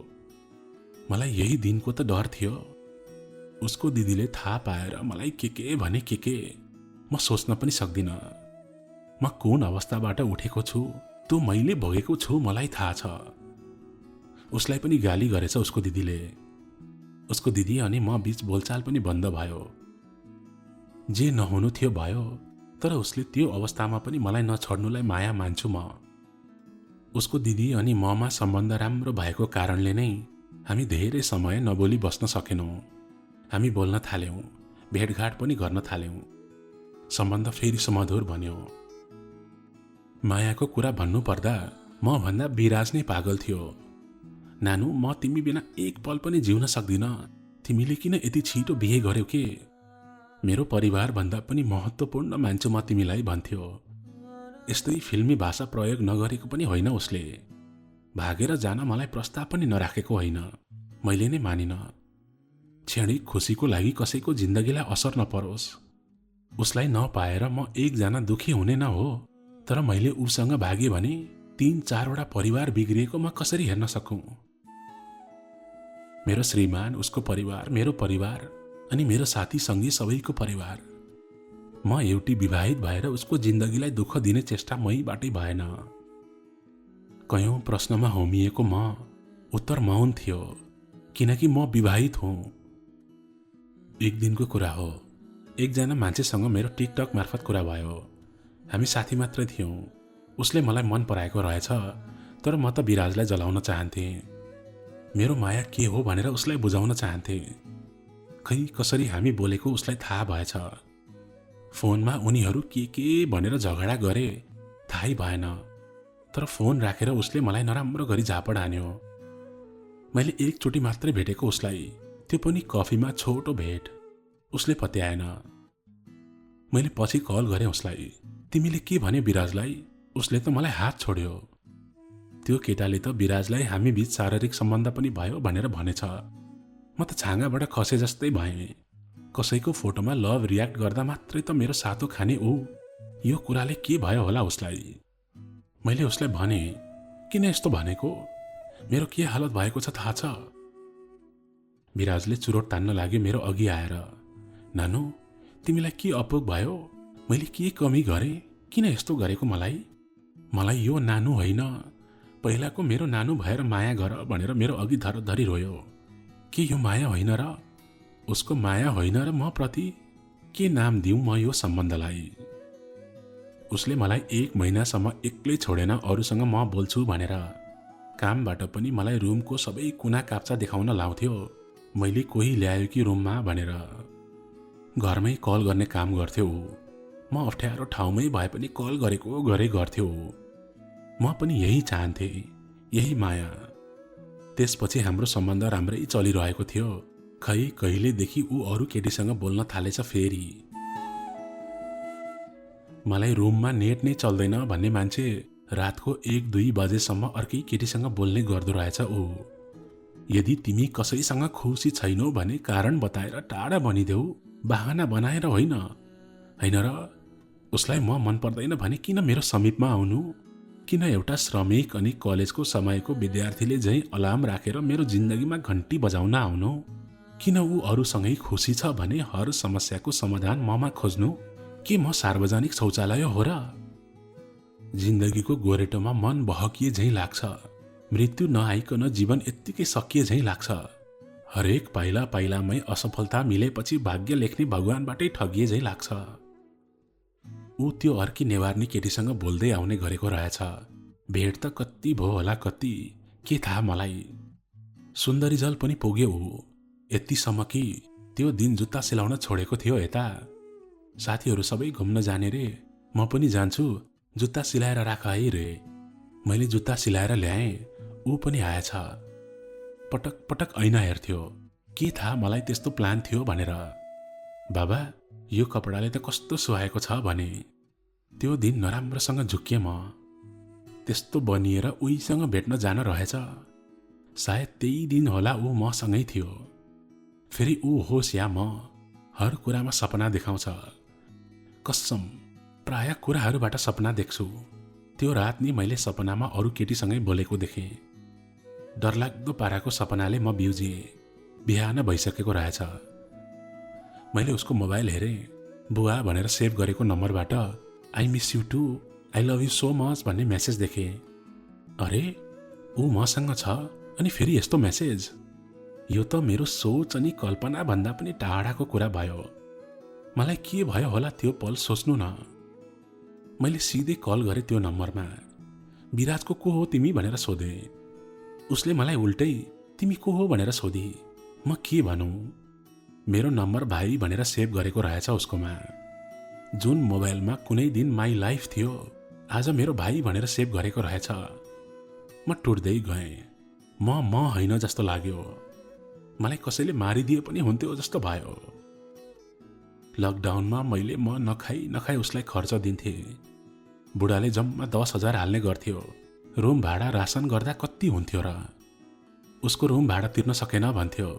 मलाई यही दिनको त डर थियो। उसको दिदीले थाहा पाएर मलाई के भने के म सोच्न पनि सक्दिन। म कुन अवस्थाबाट उठेको छु त्यो मैले भोगेको छु मलाई थाहा छ। उसलाई पनि गाली गरेछ उसको दिदीले। उसको दिदी अनि म बीच बोलचाल पनि बन्द भयो। जे नहुनु थियो भयो, तर उसले त्यो अवस्थामा पनि मलाई नछोड्नुलाई माया मान्छु म। उसको दिदी अनि ममा सम्बन्ध राम्रो भएको कारणले नै हामी धेरै समय नबोली बस्न सकेनौँ। हामी बोल्न थाल्यौँ, भेटघाट पनि गर्न थाल्यौँ। सम्बन्ध फेरि सुमधुर बन्यो। मायाको कुरा भन्नुपर्दा म भन्दा विराज नै पागल थियो। नानु, म तिमी बिना एक पल पनि जिउन सक्दिन। तिमीले किन यति छिटो बिहे गर्यौ के? मेरो परिवार भन्दा पनि महत्त्वपूर्ण मान्छु म तिमीलाई भन्थ्यो। यस्तै फिल्मी भाषा प्रयोग नगरेको पनि होइन उसले। भागेर जान मलाई प्रस्ताव पनि नराखेको होइन, मैले नै मानिन। क्षणिक खुसीको लागि कसैको जिन्दगीलाई असर नपरोस्। उसलाई नपाएर म एकजना दुखी हुने न हो, तर मैले उसँग भागे भने 3-4 परिवार बिग्रिएको म कसरी हेर्न सकूँ? मेरो श्रीमान, उसको परिवार, मेरो परिवार अनि मेरो साथी सङ्गी सबैको परिवार। म एउटी विवाहित भएर उसको जिन्दगीलाई दुःख दिने चेष्टा मैबाटै भएन। कयौं प्रश्नमा होमिएको म उत्तर मौन थियो, किनकि म विवाहित हुँ। एक दिनको कुरा हो, एकजना मान्छेसँग मेरो टिकटक मार्फत कुरा भयो। हामी साथी मात्र थियौँ। उसले मलाई मन पराएको रहेछ, तर म त विराजलाई जलाउन चाहन्थेँ। मेरो माया के हो भनेर उसलाई बुझाउन चाहन्थेँ। खै कसरी हामी बोलेको उसलाई थाहा भएछ। फोनमा उनीहरू के भनेर झगडा गरे थाहै भएन, तर फोन राखेर उसले मलाई नराम्रो गरी झापड हान्यो। मैले एकचोटि मात्रै भेटेको उसलाई, त्यो पनि कफीमा छोटो भेट। उसले पत्याएन। मैले पछि कल गरेँ उसलाई। तिमीले के भन्यो विराजलाई? उसले त मलाई हात छोड्यो। त्यो केटाले त विराजलाई हामी बीच शारीरिक सम्बन्ध पनि भयो भनेर भनेछ। म त छाँगाबाट खसे जस्तै भएँ। कसैको फोटोमा लभ रियाक्ट गर्दा मात्रै त मेरो सातो खाने ऊ, यो कुराले के भयो होला उसलाई? मैले उसलाई भने, किन यस्तो भनेको? मेरो के हालत भएको छ थाहा छ? विराजले चुरोट तान्न लाग्यो मेरो अघि आएर। नानु, तिमीलाई के अपुग भयो? मैले के कमी गरेँ? किन यस्तो गरेको मलाई? मलाई यो नानु होइन, पहिलाको मेरो नानु भएर माया गर भनेर मेरो अघि धरधरी रोयो। के यो माया होइन र? उसको माया होइन र म प्रति? के नाम दिउँ म यो सम्बन्धलाई? उसले मलाई 1 महिनासम्म एक्लै छोडेन अरूसँग म बोल्छु भनेर। कामबाट पनि मलाई रुमको सबै कुना काप्चा देखाउन लाउँथ्यो। मैले कोही ल्यायो कि रुममा भनेर। घरमै कल गर्ने काम गर्थ्यो ऊ। म अप्ठ्यारो ठाउँमै भए पनि कल गरेको गर्थ्यो ऊ। म पनि यही चाहन्थे, यही माया। त्यसपछि हाम्रो सम्बन्ध राम्रै चलिरहेको थियो। खै कहिलेदेखि ऊ अरू केटीसँग बोल्न थालेछ फेरि। मलाई रुममा नेट नै चल्दैन भन्ने मान्छे रातको 1-2 बजेसम्म अर्कै केटीसँग बोल्ने गर्दो रहेछ ऊ। यदि तिमी कसैसँग खुसी छैनौ भने कारण बताएर टाढा बनिदेऊ, बहाना बनाएर होइन। होइन र? उसलाई म मन पर्दैन भने किन मेरो समीपमा आउनु? किन एउटा श्रमिक अनि कलेजको समयको विद्यार्थीले झैँ अलार्म राखेर मेरो जिन्दगीमा घन्टी बजाउन आउनु? किन ऊ अरूसँगै खुसी छ भने हर समस्याको समाधान ममा खोज्नु? के म सार्वजनिक शौचालय हो र? जिन्दगीको गोरेटोमा मन बहकिए झैँ लाग्छ। मृत्यु नआइकन जीवन यत्तिकै सकिए झैँ लाग्छ। हरेक पाइला पाइलामै असफलता मिलेपछि भाग्य लेख्ने भगवानबाटै ठगिए झैँ लाग्छ। ऊ त्यो अर्की नेवार्नी केटीसँग बोल्दै आउने गरेको रहेछ। भेट त कति भयो होला, कति, के थाहा मलाई। सुन्दरीजल पनि पुग्यो ऊ, यतिसम्म कि त्यो दिन जुत्ता सिलाउन छोडेको थियो यता। साथीहरू सबै घुम्न जाने रे, म पनि जान्छु, जुत्ता सिलाएर राख है रे। मैले जुत्ता सिलाएर ल्याएँ, ऊ पनि आएछ। पटक पटक ऐना हेर्थ्यो। के थाहा मलाई त्यस्तो प्लान थियो भनेर। बाबा, यो कपडाले त कस्तो सुहाएको छ भने। त्यो दिन नराम्रोसँग झुक्किएँ म। त्यस्तो बनिएर उहीसँग भेट्न जान रहेछ। सायद त्यही दिन होला ऊ मसँगै थियो। फेरि ऊ होस् या म, हर कुरामा सपना देखाउँछ। कसम, प्राय कुराहरूबाट सपना देख्छु। त्यो रात नि मैले सपनामा अरू केटीसँगै बोलेको देखेँ। डरलाग्दो पाराको सपनाले म बिउजिएँ। बिहान भइसकेको रहेछ। मैले उसको मोबाइल हेरेँ। बुवा भनेर सेभ गरेको नम्बरबाट I miss you too, I love you so much भन्ने मेसेज देखेँ। अरे ऊ मसँग छ अनि फेरि यस्तो मेसेज? यो त मेरो सोच अनि कल्पना भन्दा पनि टाढाको कुरा भयो। मलाई के भयो होला त्यो पल सोच्नु न। मैले सिधै कल गरेँ त्यो नम्बरमा। विराजको को हो तिमी भनेर सोधे। उसले मलाई उल्टै तिमी को हो भनेर सोधी। म के भनौँ? मेरो नम्बर भाइ भनेर सेभ गरेको रहेछ उसकोमा। जुन मोबाइलमा कुनै दिन माई लाइफ थियो आज मेरो भाइ भनेर सेभ गरेको रहेछ। म टुट्दै गएँ। म होइन जस्तो लाग्यो। मलाई कसैले मारिदिए पनि हुन्थ्यो जस्तो भयो। लकडाउनमा मैले म नखाई उसलाई खर्च दिन्थेँ। बुढाले जम्मा 10,000 हाल्ने गर्थ्यो। रुम भाडा रासन गर्दा कति हुन्थ्यो र? उसको रुम भाडा तिर्न सकेन भन्थ्यो।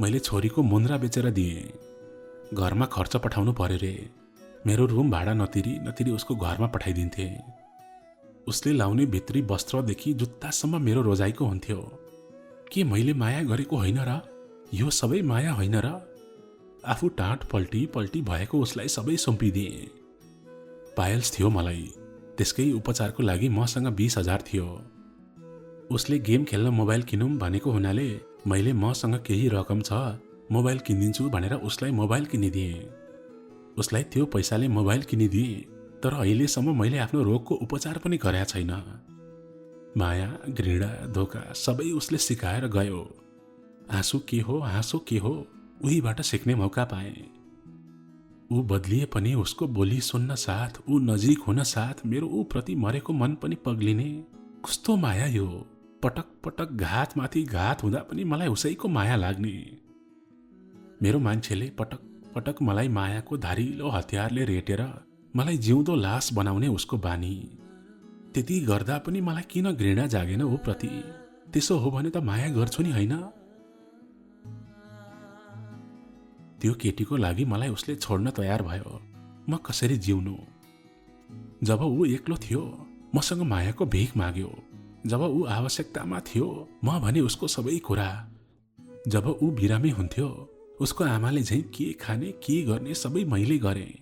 मैले छोरीको मुन्द्रा बेचेर दिएँ। घरमा खर्च पठाउनु पर्यो रे। मेरो रुम भाडा नतिरी उसको घरमा पठाइदिन्थे। उसले लाउने भित्री वस्त्रदेखि जुत्तासम्म मेरो रोजाइको हुन्थ्यो। के मैले माया गरेको होइन र? यो सबै माया होइन र? आफू टाँट पल्टी भएको उसलाई सबै सुम्पिदिएँ। पायल्स थियो मलाई। त्यसकै उपचारको लागि मसँग 20,000 थियो। उसले गेम खेल्न मोबाइल किनौँ भनेको हुनाले मैले मसँग केही रकम छ मोबाइल किनिदिन्छु भनेर उसलाई मोबाइल किनिदिएँ। उसलाई त्यो पैसाले मोबाइल किनिदिएँ। तर अहिलेसम्म मैले आफ्नो रोगको उपचार पनि गरेका छैन। माया, घृणा, धोका सबै उसले सिकाएर गयो। आँसु के हो उहीबाट सिक्ने मौका पाएँ। ऊ बदलिए पनि उसको बोली सुन्न साथ, ऊ नजिक हुन साथ मेरो ऊ प्रति मरेको मन पनि पग्लिने। कस्तो माया यो! पटक पटक घातमाथि घात हुँदा पनि मलाई उसैको माया लाग्ने। मेरो मान्छेले पटक पटक मलाई मायाको धारिलो हतियारले रेटेर मलाई जिउँदो लास बनाउने उसको बानी। त्यति गर्दा पनि मलाई किन घृणा जागेन ऊ प्रति? त्यसो हो भने त माया गर्छु नि होइन? त्यो केटीको लागि मलाई उसले छोड्न तयार भयो। म कसरी जिउनु? जब ऊ एक्लो थियो मसँग मायाको भिख माग्यो। जब ऊ आवश्यकतामा थियो म भने उसको सबै कुरा। जब ऊ बिरामी हुन्थ्यो उसको आमाले झैं के खाने के गर्ने सबै मैले गरेँ।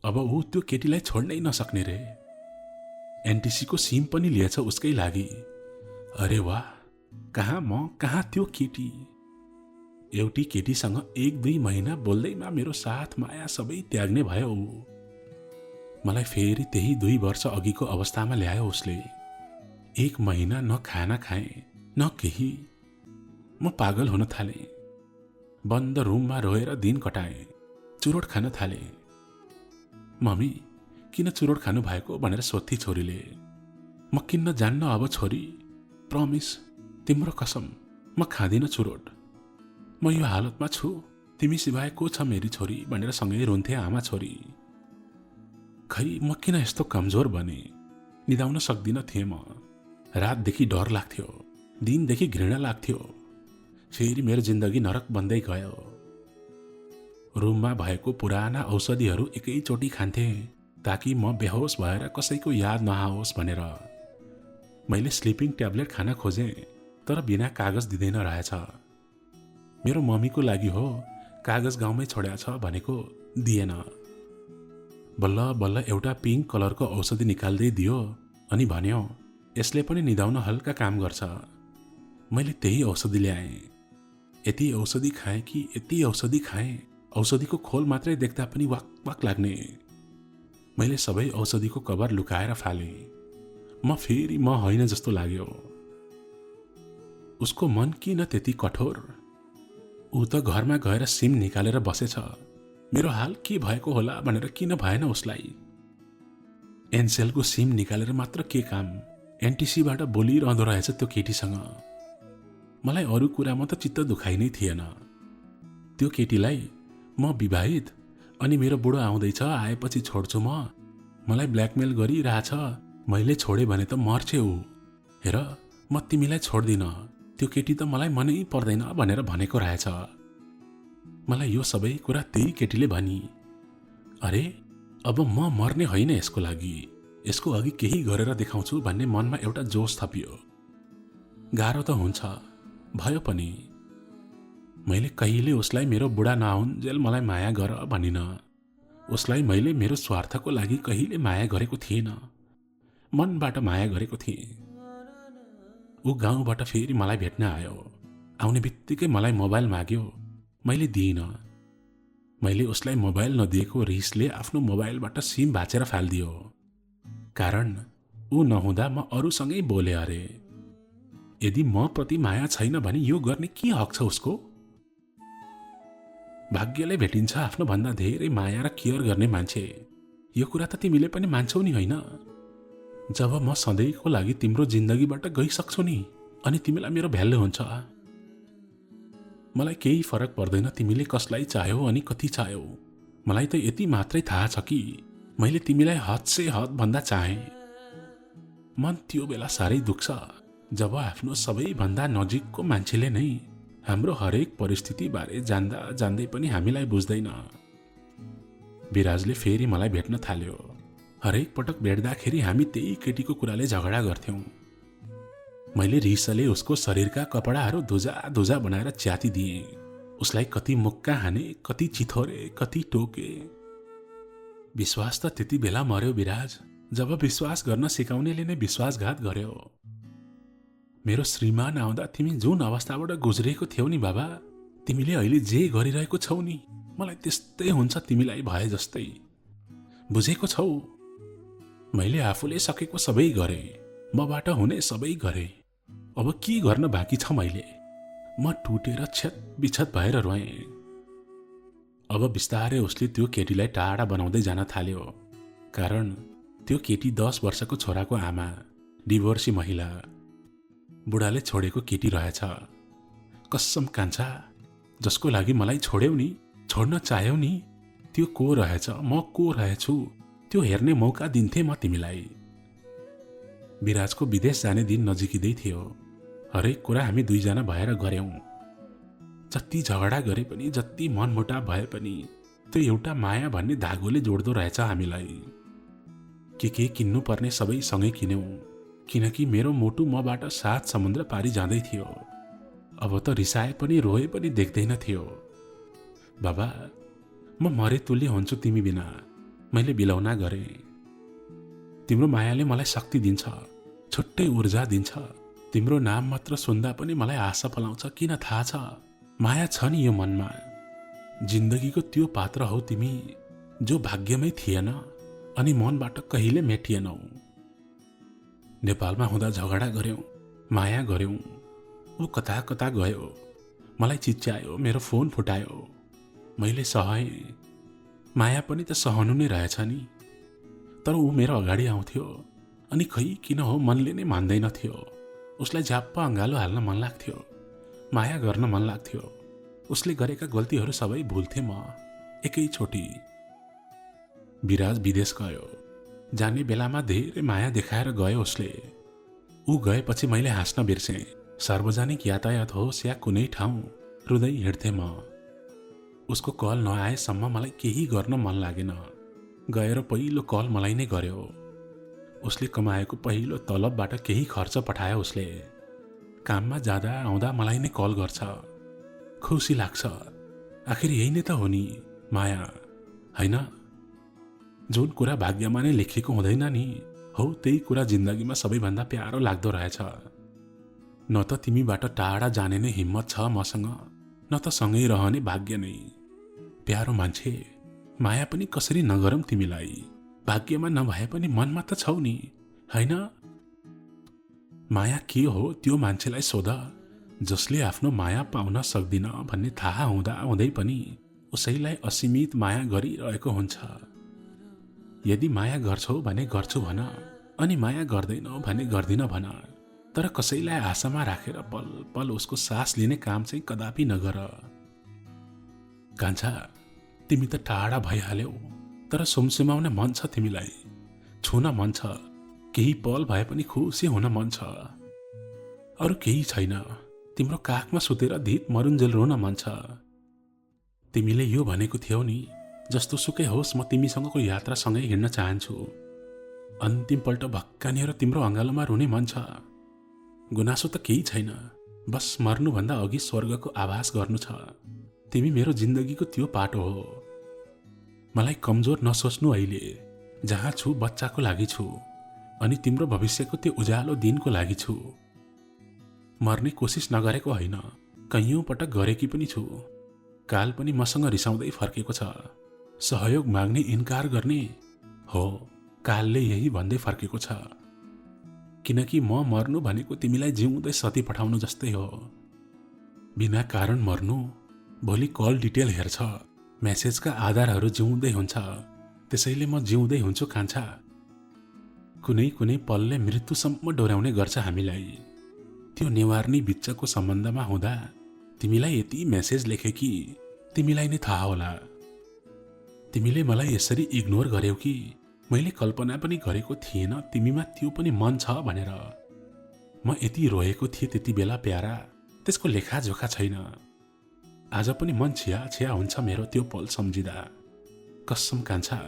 अब ऊ त्यो केटीलाई छोड्नै नसक्ने रे। एनटिसीको सिम पनि लिएछ उसकै लागि। अरे वाह! कहाँ म कहाँ त्यो केटी? एउटी केटीसँग 1-2 महिना बोल्दैमा मेरो साथ माया सबै त्याग्ने भयो ऊ। मलाई फेरि त्यही 2 वर्ष अघिको अवस्थामा ल्यायो उसले। 1 महिना न खाना खाएँ न केही। म पागल हुन थालेँ। बन्द रुममा रोएर दिन कटाएँ। चुरोट खान थालेँ। मम्मी किन चुरोट खानु भएको भनेर सोध्थी छोरीले। म किन्न जान्न अब छोरी। प्रमिस तिम्रो कसम म खाँदिन चुरोट। म यो हालतमा छु तिमी सिवाय को छ मेरी छोरी भनेर सँगै रुन्थे आमा छोरी। खै म किन यस्तो कमजोर बने? निदाउन सक्दिन थिएँ म। रातदेखि डर लाग्थ्यो, दिनदेखि घृणा लाग्थ्यो। फेरि मेरो जिन्दगी नरक बन्दै गयो। रुममा भएको पुराना औषधिहरू एकैचोटि खान्थे ताकि म बेहोस भएर कसैको याद नआओस् भनेर। मैले स्लिपिङ ट्याब्लेट खान खोजेँ तर बिना कागज दिँदैन रहेछ। मेरो मम्मीको लागि हो, कागज गाउँमै छोड्या छ भनेको दिएन। बल्ल बल्ल एउटा पिङ्क कलरको औषधि निकाल्दै दियो अनि भन्यो यसले पनि निदाउन हल्का काम गर्छ। मैले त्यही औषधि ल्याएँ। यति औषधि खाएँ कि यति औषधि खाएँ, औषधिको खोल मात्रै देख्दा पनि वाक वाक लाग्ने। मैले सबै औषधिको कभर लुकाएर फालेँ। म फेरि म होइन जस्तो लाग्यो। उसको मन किन त्यति कठोर? ऊ त घरमा गएर सिम निकालेर बसेछ। मेरो हाल के भएको होला भनेर किन भएन उसलाई? एनसेलको सिम निकालेर मात्र के काम? एनटिसीबाट बोलिरहँदो रहेछ त्यो केटीसँग। मलाई अरू कुरामा त चित्त दुखाइ नै थिएन। त्यो केटीलाई म विवाहित अनि मेरो बुढो आउँदैछ, आएपछि छोड्छु मलाई ब्ल्याकमेल गरिरहेछ, मैले छोडे भने त मर्छे ऊ। हेर म तिमीलाई छोड्दिन, त्यो केटी त मलाई मनै पर्दैन भनेर भनेको रहेछ। मलाई यो सबै कुरा त्यही केटीले भनी। अरे अब म मर्ने होइन यसको लागि, यसको अघि केही गरेर देखाउँछु भन्ने मनमा एउटा जोस थपियो। गाह्रो त हुन्छ, भयो पनि। मैले कहिले उसलाई मेरो बुढा नहुन् जेल मलाई माया गर भनिन। उसलाई मैले मेरो स्वार्थको लागि कहिले माया गरेको थिएन, मनबाट माया गरेको थिएँ। ऊ गाउँबाट फेरि मलाई भेट्न आयो। आउने बित्तिकै मलाई मोबाइल माग्यो, मैले दिइनँ। मैले उसलाई मोबाइल नदिएको रिसले आफ्नो मोबाइलबाट सिम भाँचेर फालिदियो। कारण ऊ नहुँदा म अरूसँगै बोले अरे। यदि म प्रति माया छैन भने यो गर्ने के हक छ उसको? भाग्यले भेटिन्छ आफ्नो भन्दा धेरै माया र केयर गर्ने मान्छे। यो कुरा त तिमीले पनि मान्छौ नि, होइन? जब म सधैँको लागि तिम्रो जिन्दगीबाट गइसक्छु नि, अनि तिमीलाई मेरो भ्यालु हुन्छ। मलाई केही फरक पर्दैन तिमीले कसलाई चाह्यौ अनि कति चाह्यौ। मलाई त यति मात्रै थाहा छ कि मैले तिमीलाई हद से हद भन्दा चाहेँ। मन त्यो बेला साह्रै दुख्छ जब आफ्नो सबैभन्दा नजिकको मान्छेले नै हाम्रो हरेक परिस्थिति बारे जान्दा जान्दै पनि हामीलाई बुझ्दैन। विराजले फेरि मलाई भेट्न थाल्यो। हरेक पटक भेट्दाखेरि हामी त्यही केटीको कुराले झगडा गर्थ्यौं। मैले रिसले उसको शरीरका कपडाहरू धुजा धुजा बनाएर च्याति दिएँ। उसलाई कति मुक्का हाने, कति चिथोरे, कति टोके। विश्वास त त्यति बेला मर्यो विराज, जब विश्वास गर्न सिकाउनेले नै विश्वासघात गर्यो। मेरो श्रीमान आउँदा तिमी जुन अवस्थाबाट गुज्रिएको थियौ नि बाबा, तिमीले अहिले जे गरिरहेको छौ नि, मलाई त्यस्तै हुन्छ तिमीलाई भए जस्तै। बुझेको छौ? मैले आफूले सकेको सबै गरे, मबाट हुने सबै गरे। अब के गर्न बाँकी छ मैले? म टुटेर छेत बिछत भएर रोएँ। अब बिस्तारै उसले त्यो केटीलाई टाढा बनाउँदै जान थाल्यो। कारण त्यो केटी 10 वर्षको छोराको आमा, डिभोर्सी महिला, बुढाले छोडेको केटी रहेछ। कसम कान्छा, जसको लागि मलाई छोड्यौ नि, छोड्न चाह्यौ नि, त्यो को रहेछ, म को रहेछु, त्यो हेर्ने मौका दिन्थे म तिमीलाई। विराजको विदेश जाने दिन नजिकिँदै थियो। हरेक कुरा हामी दुईजना भएर गर्यौं। जति झगडा गरे पनि, जति मनमुटाव भए पनि, त्यो एउटा माया भन्ने धागोले जोड्दो रहेछ हामीलाई। के किन्नु पर्ने सबै सँगै किन्यौं, किनकि मेरो मोटु मबाट 7 समुद्र पारी जाँदै थियो। अब त रिसाए पनि रोए पनि देख्दैन थियो। बाबा, म मरे तुल्य हुन्छु तिमी बिना, मैले बिलौना गरे। तिम्रो मायाले मलाई शक्ति दिन्छ, छुट्टै ऊर्जा दिन्छ। तिम्रो नाम मात्र सुन्दा पनि मलाई आशा पलाउँछ। किन थाहा छ? माया छ नि यो मनमा। जिन्दगीको त्यो पात्र हौ तिमी, जो भाग्यमै थिएन अनि मनबाट कहिले मेटिएनौ। नेपालमा हुँदा झगडा गर्यौं, माया गर्यौं। ऊ कता कता गयो, मलाई चिच्यायो, मेरो फोन फुटायो। मैले सहाएँ। माया पनि त सहनु नै रहेछ नि। तर ऊ मेरो अगाडि आउँथ्यो अनि खै किन हो मनले नै मान्दैन थियो। उसलाई झ्याप्प अँगालो हाल्न मन लाग्थ्यो, माया गर्न मन लाग्थ्यो। उसले गरेका गल्तीहरू सबै भुल्थे म एकैचोटि। विराज विदेश गयो। जाने बेलामा धेरै माया देखाएर गयो उसले। ऊ गएपछि मैले हाँस्न बिर्सेँ। सार्वजनिक यातायात होस् या कुनै ठाउँ, रुँदै हिँड्थेँ म। उसको कल नआएसम्म मलाई केही गर्न मन लागेन। गएर पहिलो कल मलाई नै गर्यो। उसले कमाएको पहिलो तलबबाट केही खर्च पठायो उसले। काममा जाँदा आउँदा मलाई नै कल गर्छ। खुसी लाग्छ। आखिर यही नै त हो नि माया, होइन? जुन कुरा भाग्यमा नै लेखिएको हुँदैन नि, हो त्यही कुरा जिन्दगीमा सबैभन्दा प्यारो लाग्दो रहेछ। न त तिमीबाट टाढा जाने नै हिम्मत छ मसँग, न त सँगै रहने भाग्य नै। प्यारो मान्छे, माया पनि कसरी नगरौँ तिमीलाई? भाग्यमा नभए पनि मनमा त छौ नि, होइन? माया के हो त्यो मान्छेलाई सोध, जसले आफ्नो माया पाउन सक्दिन भन्ने थाहा हुँदा हुँदै पनि उसैलाई असीमित माया गरिरहेको हुन्छ। यदि माया गर्छौ भने गर्छु भन, अनि माया गर्दैनौ भने गर्दिन भन। तर कसैलाई आशामा राखेर पल पल उसको सास लिने काम चाहिँ कदापि नगर। कान्छा, तिमी त टाढा भइहाल्यौ, तर सुमसुमाउन मन छ तिमीलाई, छुन मन छ, केही पल भए पनि खुसी हुन मन छ। अरू केही छैन। तिम्रो काखमा सुतेर धित मरुन्जेल रोन मन छ। तिमीले यो भनेको थियौ नि, जस्तो सुकै होस् म तिमीसँगको यात्रा सँगै हिँड्न चाहन्छु। अन्तिम पल्ट भक्कानिएर तिम्रो अँगालोमा रुने मन छ। गुनासो त केही छैन, बस मर्नुभन्दा अघि स्वर्गको आभास गर्नु छ। तिमी मेरो जिन्दगीको त्यो पाटो हो। मलाई कमजोर नसोच्नु अहिले। जहाँ छु बच्चाको लागि छु अनि तिम्रो भविष्यको त्यो उज्यालो दिनको लागि छु। मर्ने कोसिस नगरेको होइन, कैयौं पटक गरेकी पनि छु। काल पनि मसँग रिसाउँदै फर्केको छ। सहयोग माग्ने इन्कार गर्ने हो, कालले यही भन्दै फर्केको छ। किनकि म मर्नु भनेको तिमीलाई जिउँदै सती पठाउनु जस्तै हो। बिना कारण मर्नु भोलि कल डिटेल हेर्छ, मेसेजका आधारहरू जिउँदै हुन्छ। त्यसैले म जिउँदै हुन्छु कान्छा। कुनै कुनै पलले मृत्युसम्म डोर्याउने गर्छ हामीलाई। त्यो नेवार्नी बिचको सम्बन्धमा हुँदा तिमीलाई यति मेसेज लेखे कि तिमीलाई नै थाहा होला। तिमीले मलाई यसरी इग्नोर गर्यौ कि मैले कल्पना पनि गरेको थिएन तिमीमा त्यो पनि मन छ भनेर। म यति रोएको थिएँ त्यति बेला प्यारा, त्यसको लेखाजोखा छैन। आज पनि मन छिया छिया हुन्छ मेरो त्यो पल सम्झिँदा। कसम कान्छा,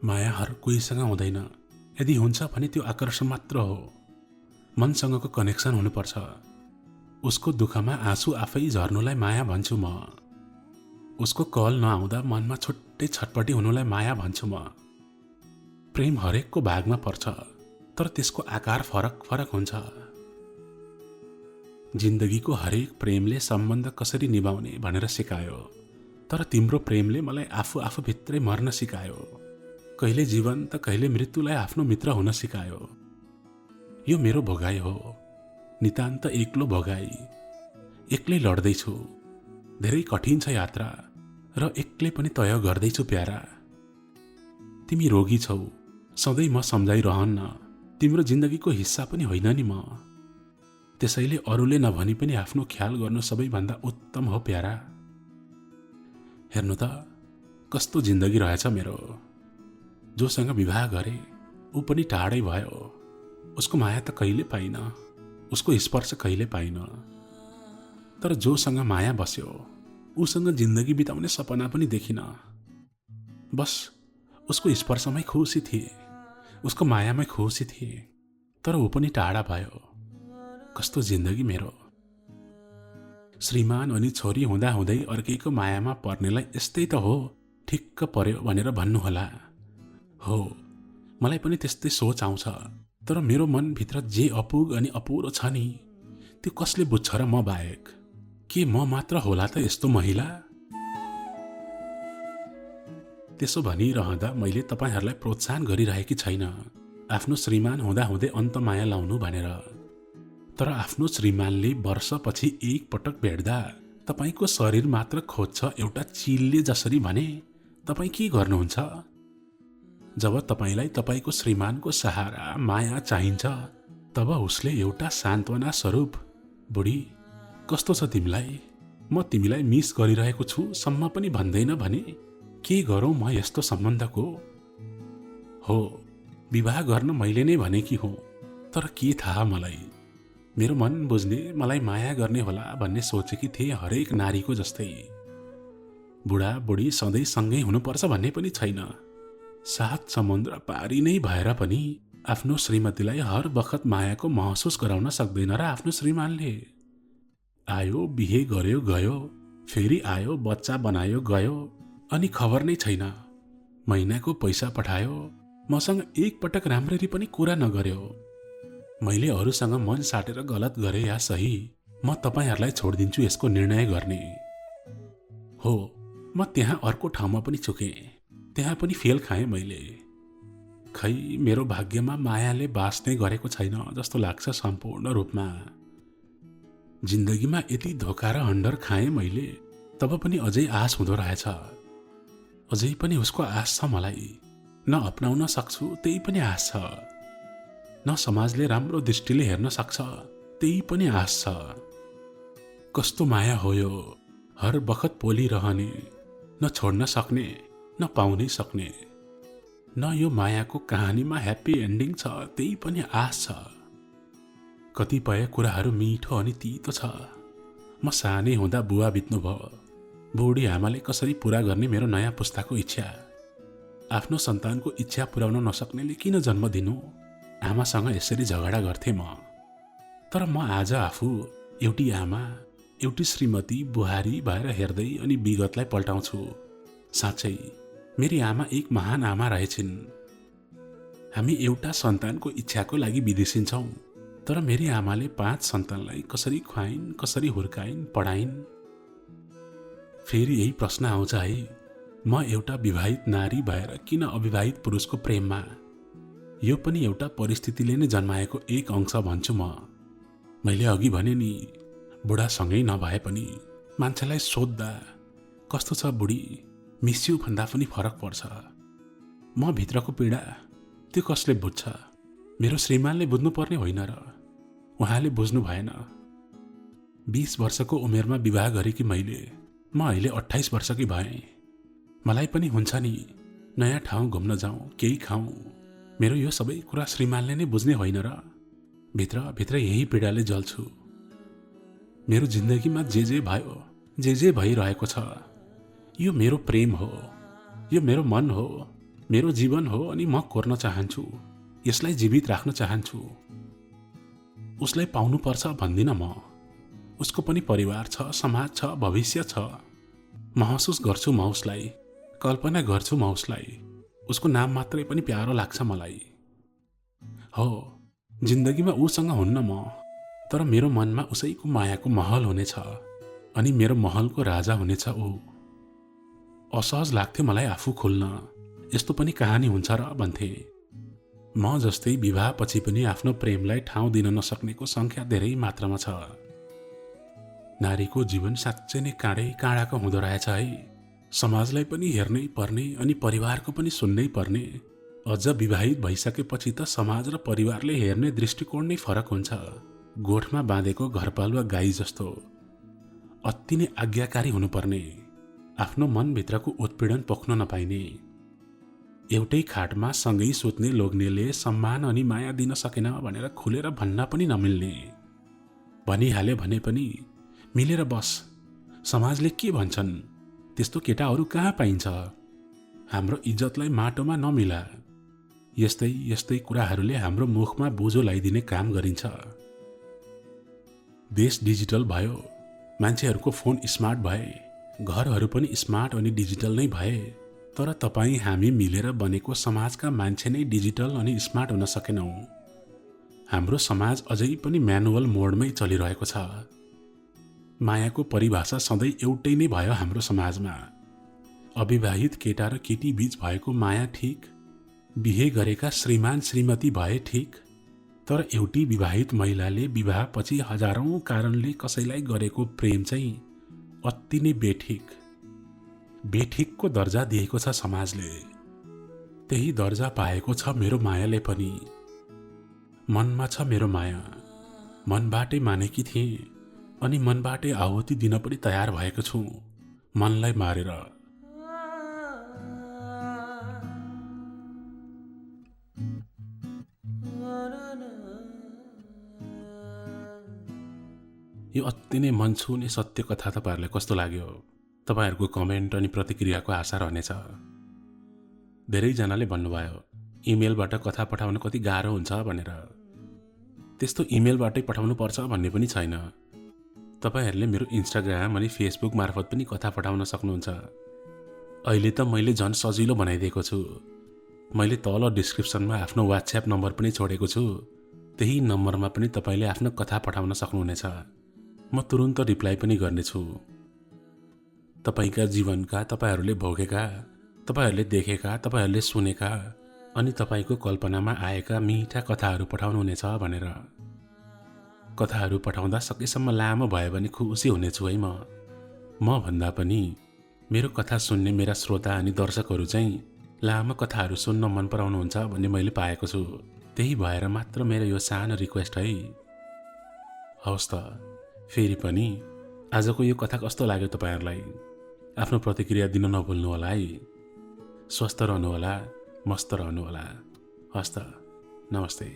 माया हर कोहीसँग हुँदैन। यदि हुन्छ भने त्यो आकर्षण मात्र हो। मनसँगको कनेक्सन हुनुपर्छ। उसको दुःखमा आँसु आफै झर्नुलाई माया भन्छु म। उसको कल नआउँदा मनमा छुट्टै छटपटी हुनुलाई माया भन्छु म। प्रेम हरेकको भागमा पर्छ, तर त्यसको आकार फरक फरक हुन्छ। जिन्दगीको हरेक प्रेमले सम्बन्ध कसरी निभाउने भनेर सिकायो, तर तिम्रो प्रेमले मलाई आफू आफूभित्रै मर्न सिकायो। कहिले जीवन त कहिले मृत्युलाई आफ्नो मित्र हुन सिकायो। यो मेरो भोगाई हो, नितान्त एक्लो भोगाई। एक्लै लड्दैछु, धेरै कठिन छ यात्रा, र एक्लै पनि तय गर्दैछु प्यारा। तिमी रोगी छौ, सधैँ म सम्झाइरहन्न। तिम्रो जिन्दगीको हिस्सा पनि होइन नि म। त्यसैले अरूले नभनी पनि आफ्नो ख्याल गर्नु सबैभन्दा उत्तम हो प्यारा। हेर्नु त कस्तो जिन्दगी रहेछ मेरो। जोसँग विवाह गरे ऊ पनि टाढै भयो। उसको माया त कहिले पाइन, उसको स्पर्श कहिले पाइन। तर जोसँग माया बस्यो उसँग जिन्दगी बिताउने सपना पनि देखिन। बस उसको स्पर्शमै खुसी थिए, उसको मायामै खुसी थिए। तर ऊ पनि टाढा भयो। कस्तो जिन्दगी मेरो। श्रीमान अनि छोरी हुँदा हुँदै अर्कैको मायामा पर्नेलाई यस्तै त हो, ठिक्क पर्यो भनेर भन्नुहोला। हो, मलाई पनि त्यस्तै सोच आउँछ। तर मेरो मनभित्र जे अपुग अनि अपुरो छ नि, त्यो कसले बुझ्छ र म बाहेक? के म मात्र होला त यस्तो महिला? त्यसो भनिरहँदा मैले तपाईहरूलाई प्रोत्साहन गरिरहेकी छैन आफ्नो श्रीमान हुँदा हुँदै अन्त माया लाउनु भनेर। तर आफ्नो श्रीमानले वर्षपछि एक पटक भेट्दा तपाईँको शरीर मात्र खोज्छ एउटा चिलले जसरी भने तपाईँ के गर्नुहुन्छ? जब तपाईँलाई तपाईँको श्रीमानको सहारा माया चाहिन्छ तब उसले एउटा सान्त्वना स्वरूप, बुढी कस्तो छ तिमीलाई, म तिमीलाई मिस गरिरहेको छु सम्म पनि भन्दैन भने के गरौँ म यस्तो सम्बन्धको? हो, विवाह गर्न मैले नै भनेकी हो, तर के थाहा मलाई, मेरो मन बुझ्ने मलाई माया गर्ने होला भन्ने सोचेकी थिए हरेक नारीको जस्तै। बुढा बुढी सधैँ सँगै हुनुपर्छ भन्ने पनि छैन। 7 समुद्र पारी नै भएर पनि आफ्नो श्रीमतीलाई हर बखत मायाको महसुस गराउन सक्दैन र आफ्नो श्रीमानले। आयो, बिहे गर्यो गयो, फेरि आयो, बच्चा बनायो गयो, अनि खबर नै छैन। महिनाको पैसा पठायो, मसँग एक पटक राम्ररी पनि कुरा नगर्यो। मैले अरूसँग मन साटेर गलत गरे या सही, म तपाईहरूलाई छोडिदिन्छु यसको निर्णय गर्ने। हो, म त्यहाँ अर्को ठाउँमा पनि चुकेँ, त्यहाँ पनि फेल खाएँ मैले। खै मेरो भाग्यमा मायाले बाँच्ने गरेको छैन जस्तो लाग्छ सम्पूर्ण रूपमा। जिन्दगीमा यति धोका र हन्डर खाएँ मैले, तब पनि अझै आश हुँदो रहेछ। अझै पनि उसको आश छ मलाई। न अपनाउन सक्छु त्यही पनि आश छ, न समाजले राम्रो दृष्टिले हेर्न सक्छ त्यही पनि आश छ। कस्तो माया हो यो, हर बखत पोलिरहने, न छोड्न सक्ने न पाउनै सक्ने। न यो मायाको कहानीमा ह्याप्पी एन्डिङ छ त्यही पनि आश छ। कतिपय कुराहरू मिठो अनि तितो छ। म सानै हुँदा बुवा बित्नुभयो। बुढी आमाले कसरी पूरा गर्ने मेरो नयाँ पुस्ताको इच्छा। आफ्नो सन्तानको इच्छा पुर्याउन नसक्नेले किन जन्म दिनु? आमासँग यसरी झगडा गर्थे म। तर म आज आफू एउटी आमा, एउटी श्रीमती, बुहारी भएर हेर्दै अनि विगतलाई पल्टाउँछु। साँच्चै मेरी आमा एक महान आमा रहेछिन्। हामी एउटा सन्तानको इच्छाको लागि विदेशिन्छौँ, तर मेरी आमाले 5 सन्तानलाई कसरी खुवाइन्, कसरी हुर्काइन्, पढाइन्। फेरि यही प्रश्न आउँछ है, म एउटा विवाहित नारी भएर किन अविवाहित पुरुषको प्रेममा? यो पनि एउटा परिस्थितिले नै जन्माएको एक अंश भन्छु म। मैले अघि भने नि, बुढासँगै नभए पनि मान्छेलाई सोद्धा कस्तो छ बुढी, मिस यु भन्दा पनि फरक पर्छ। म भित्रको पीडा त्यो कसले बुझ्छ? मेरो श्रीमानले बुझ्नुपर्ने होइन र? उहाँले बुझ्नु भएन। 20 वर्षको उमेरमा विवाह गरेकी मैले म अहिले 28 वर्षकी भएँ। मलाई पनि हुन्छ नि नयाँ ठाउँ घुम्न जाउँ, केही खाउँ। मेरो यो सबै कुरा श्रीमानले नै बुझ्ने होइन र? भित्र भित्र यही पीडाले जल्छु। मेरो जिन्दगीमा जे भयो, जे भइरहेको छ, यो मेरो प्रेम हो, यो मेरो मन हो, मेरो जीवन हो अनि म कोर्न चाहन्छु। यसलाई जीवित राख्न चाहन्छु। उसलाई पाउनुपर्छ भन्दिनँ म। उसको पनि परिवार छ, समाज छ, भविष्य छ। महसुस गर्छु म उसलाई, कल्पना गर्छु म उसलाई। उसको नाम मात्रै पनि प्यारो लाग्छ मलाई। हो, जिन्दगीमा उसँग हुन्न म, तर मेरो मनमा उसैको मायाको महल हुनेछ अनि मेरो महलको राजा हुनेछ ऊ। असहज लाग्थ्यो मलाई आफू खोल्न। यस्तो पनि कहानी हुन्छ र भन्थे। म जस्तै विवाहपछि पनि आफ्नो प्रेमलाई ठाउँ दिन नसक्नेको संख्या धेरै मात्रामा छ। नारीको जीवन साँच्चै नै काँडाको हुँदो रहेछ है। समाजलाई पनि हेर्नै पर्ने अनि परिवारको पनि सुन्नै पर्ने। अझ विवाहित भइसकेपछि त समाज र परिवारले हेर्ने दृष्टिकोण नै फरक हुन्छ। गोठमा बाँधेको घरपालुवा गाई जस्तो अति नै आज्ञाकारी हुनुपर्ने, आफ्नो मनभित्रको उत्पीडन पोख्न नपाइने। एउटै खाटमा सँगै सुत्ने लोग्नेले सम्मान अनि माया दिन सकेन भनेर खुलेर भन्न पनि नमिल्ने। भनिहाले भने पनि मिलेर बस, समाजले के भन्छन् त्यस्तो केटा अरू कहाँ पाइन्छ? हाम्रो इज्जतलाई माटोमा नमिला। यस्तै यस्तै कुराहरूले हाम्रो मुखमा बोझो लगाइदिने काम गरिन्छ। देश डिजिटल भयो, मान्छेहरूको फोन स्मार्ट भए, घरहरू पनि स्मार्ट अनि डिजिटल नै भए, तर तपाईँ हामी मिलेर बनेको समाजका मान्छे नै डिजिटल अनि स्मार्ट हुन सकेनौँ। हाम्रो समाज अझै पनि म्यानुअल मोडमै चलिरहेको छ। मायाको परिभाषा सधैँ एउटै नै भयो हाम्रो समाजमा। अविवाहित केटा र केटी बीच भएको माया ठिक, बिहे गरेका श्रीमान श्रीमती भए ठिक, तर एउटी विवाहित महिलाले विवाहपछि हजारौं कारणले कसैलाई गरेको प्रेम चाहिँ अति नै बेठिक। बेठिकको दर्जा दिएको छ समाजले। त्यही दर्जा पाएको छ मेरो मायाले पनि। मनमा छ मेरो माया, मनबाटै मानेकी थिएँ अनि मनबाटै आहुति दिन पनि तयार भएको छु, मनलाई मारेर। यो अति नै मन छुने सत्य कथा तपाईहरुलाई कस्तो लाग्यो? तपाईहरुको कमेन्ट अनि प्रतिक्रियाको आशा रहनेछ। धेरैजनाले भन्नुभयो इमेलबाट कथा पठाउन कति गाह्रो हुन्छ भनेर। त्यस्तो इमेलबाटै पठाउनु पर्छ भन्ने पनि छैन। तपाईहरुले मेरो इन्स्टाग्राम अनि फेसबुक मार्फत पनि कथा पठाउन सक्नुहुन्छ। अहिले त मैले झन् सजिलो बनाइदिएको छु। मैले तल डिस्क्रिप्सनमा आफ्नो WhatsApp नम्बर पनि छोडेको छु। त्यही नम्बरमा पनि तपाईले आफ्नो कथा पठाउन सक्नुहुनेछ। म तुरुन्त रिप्लाई पनि गर्नेछु। तपाईका जीवनका, तपाईहरुले भोगेका, तपाईहरुले देखेका, तपाईहरुले सुनेका अनि तपाईको कल्पनामा आएका मीठा कथाहरू पठाउनुहुनेछ भनेर। कथाहरू पठाउँदा सकेसम्म लामो भयो भने खुसी हुनेछु है म भन्दा पनि मेरो कथा सुन्ने मेरा श्रोता अनि दर्शकहरू चाहिँ लामो कथाहरू सुन्न मन पराउनुहुन्छ भन्ने मैले पाएको छु। त्यही भएर मात्र मेरो यो सानो रिक्वेस्ट है। हवस् त, फेरि पनि आजको यो कथा कस्तो लाग्यो तपाईहरुलाई? आफ्नो प्रतिक्रिया दिन नभुल्नु होला है। स्वस्थ रहनु होला, मस्त रहनु होला। हवस् त, नमस्ते।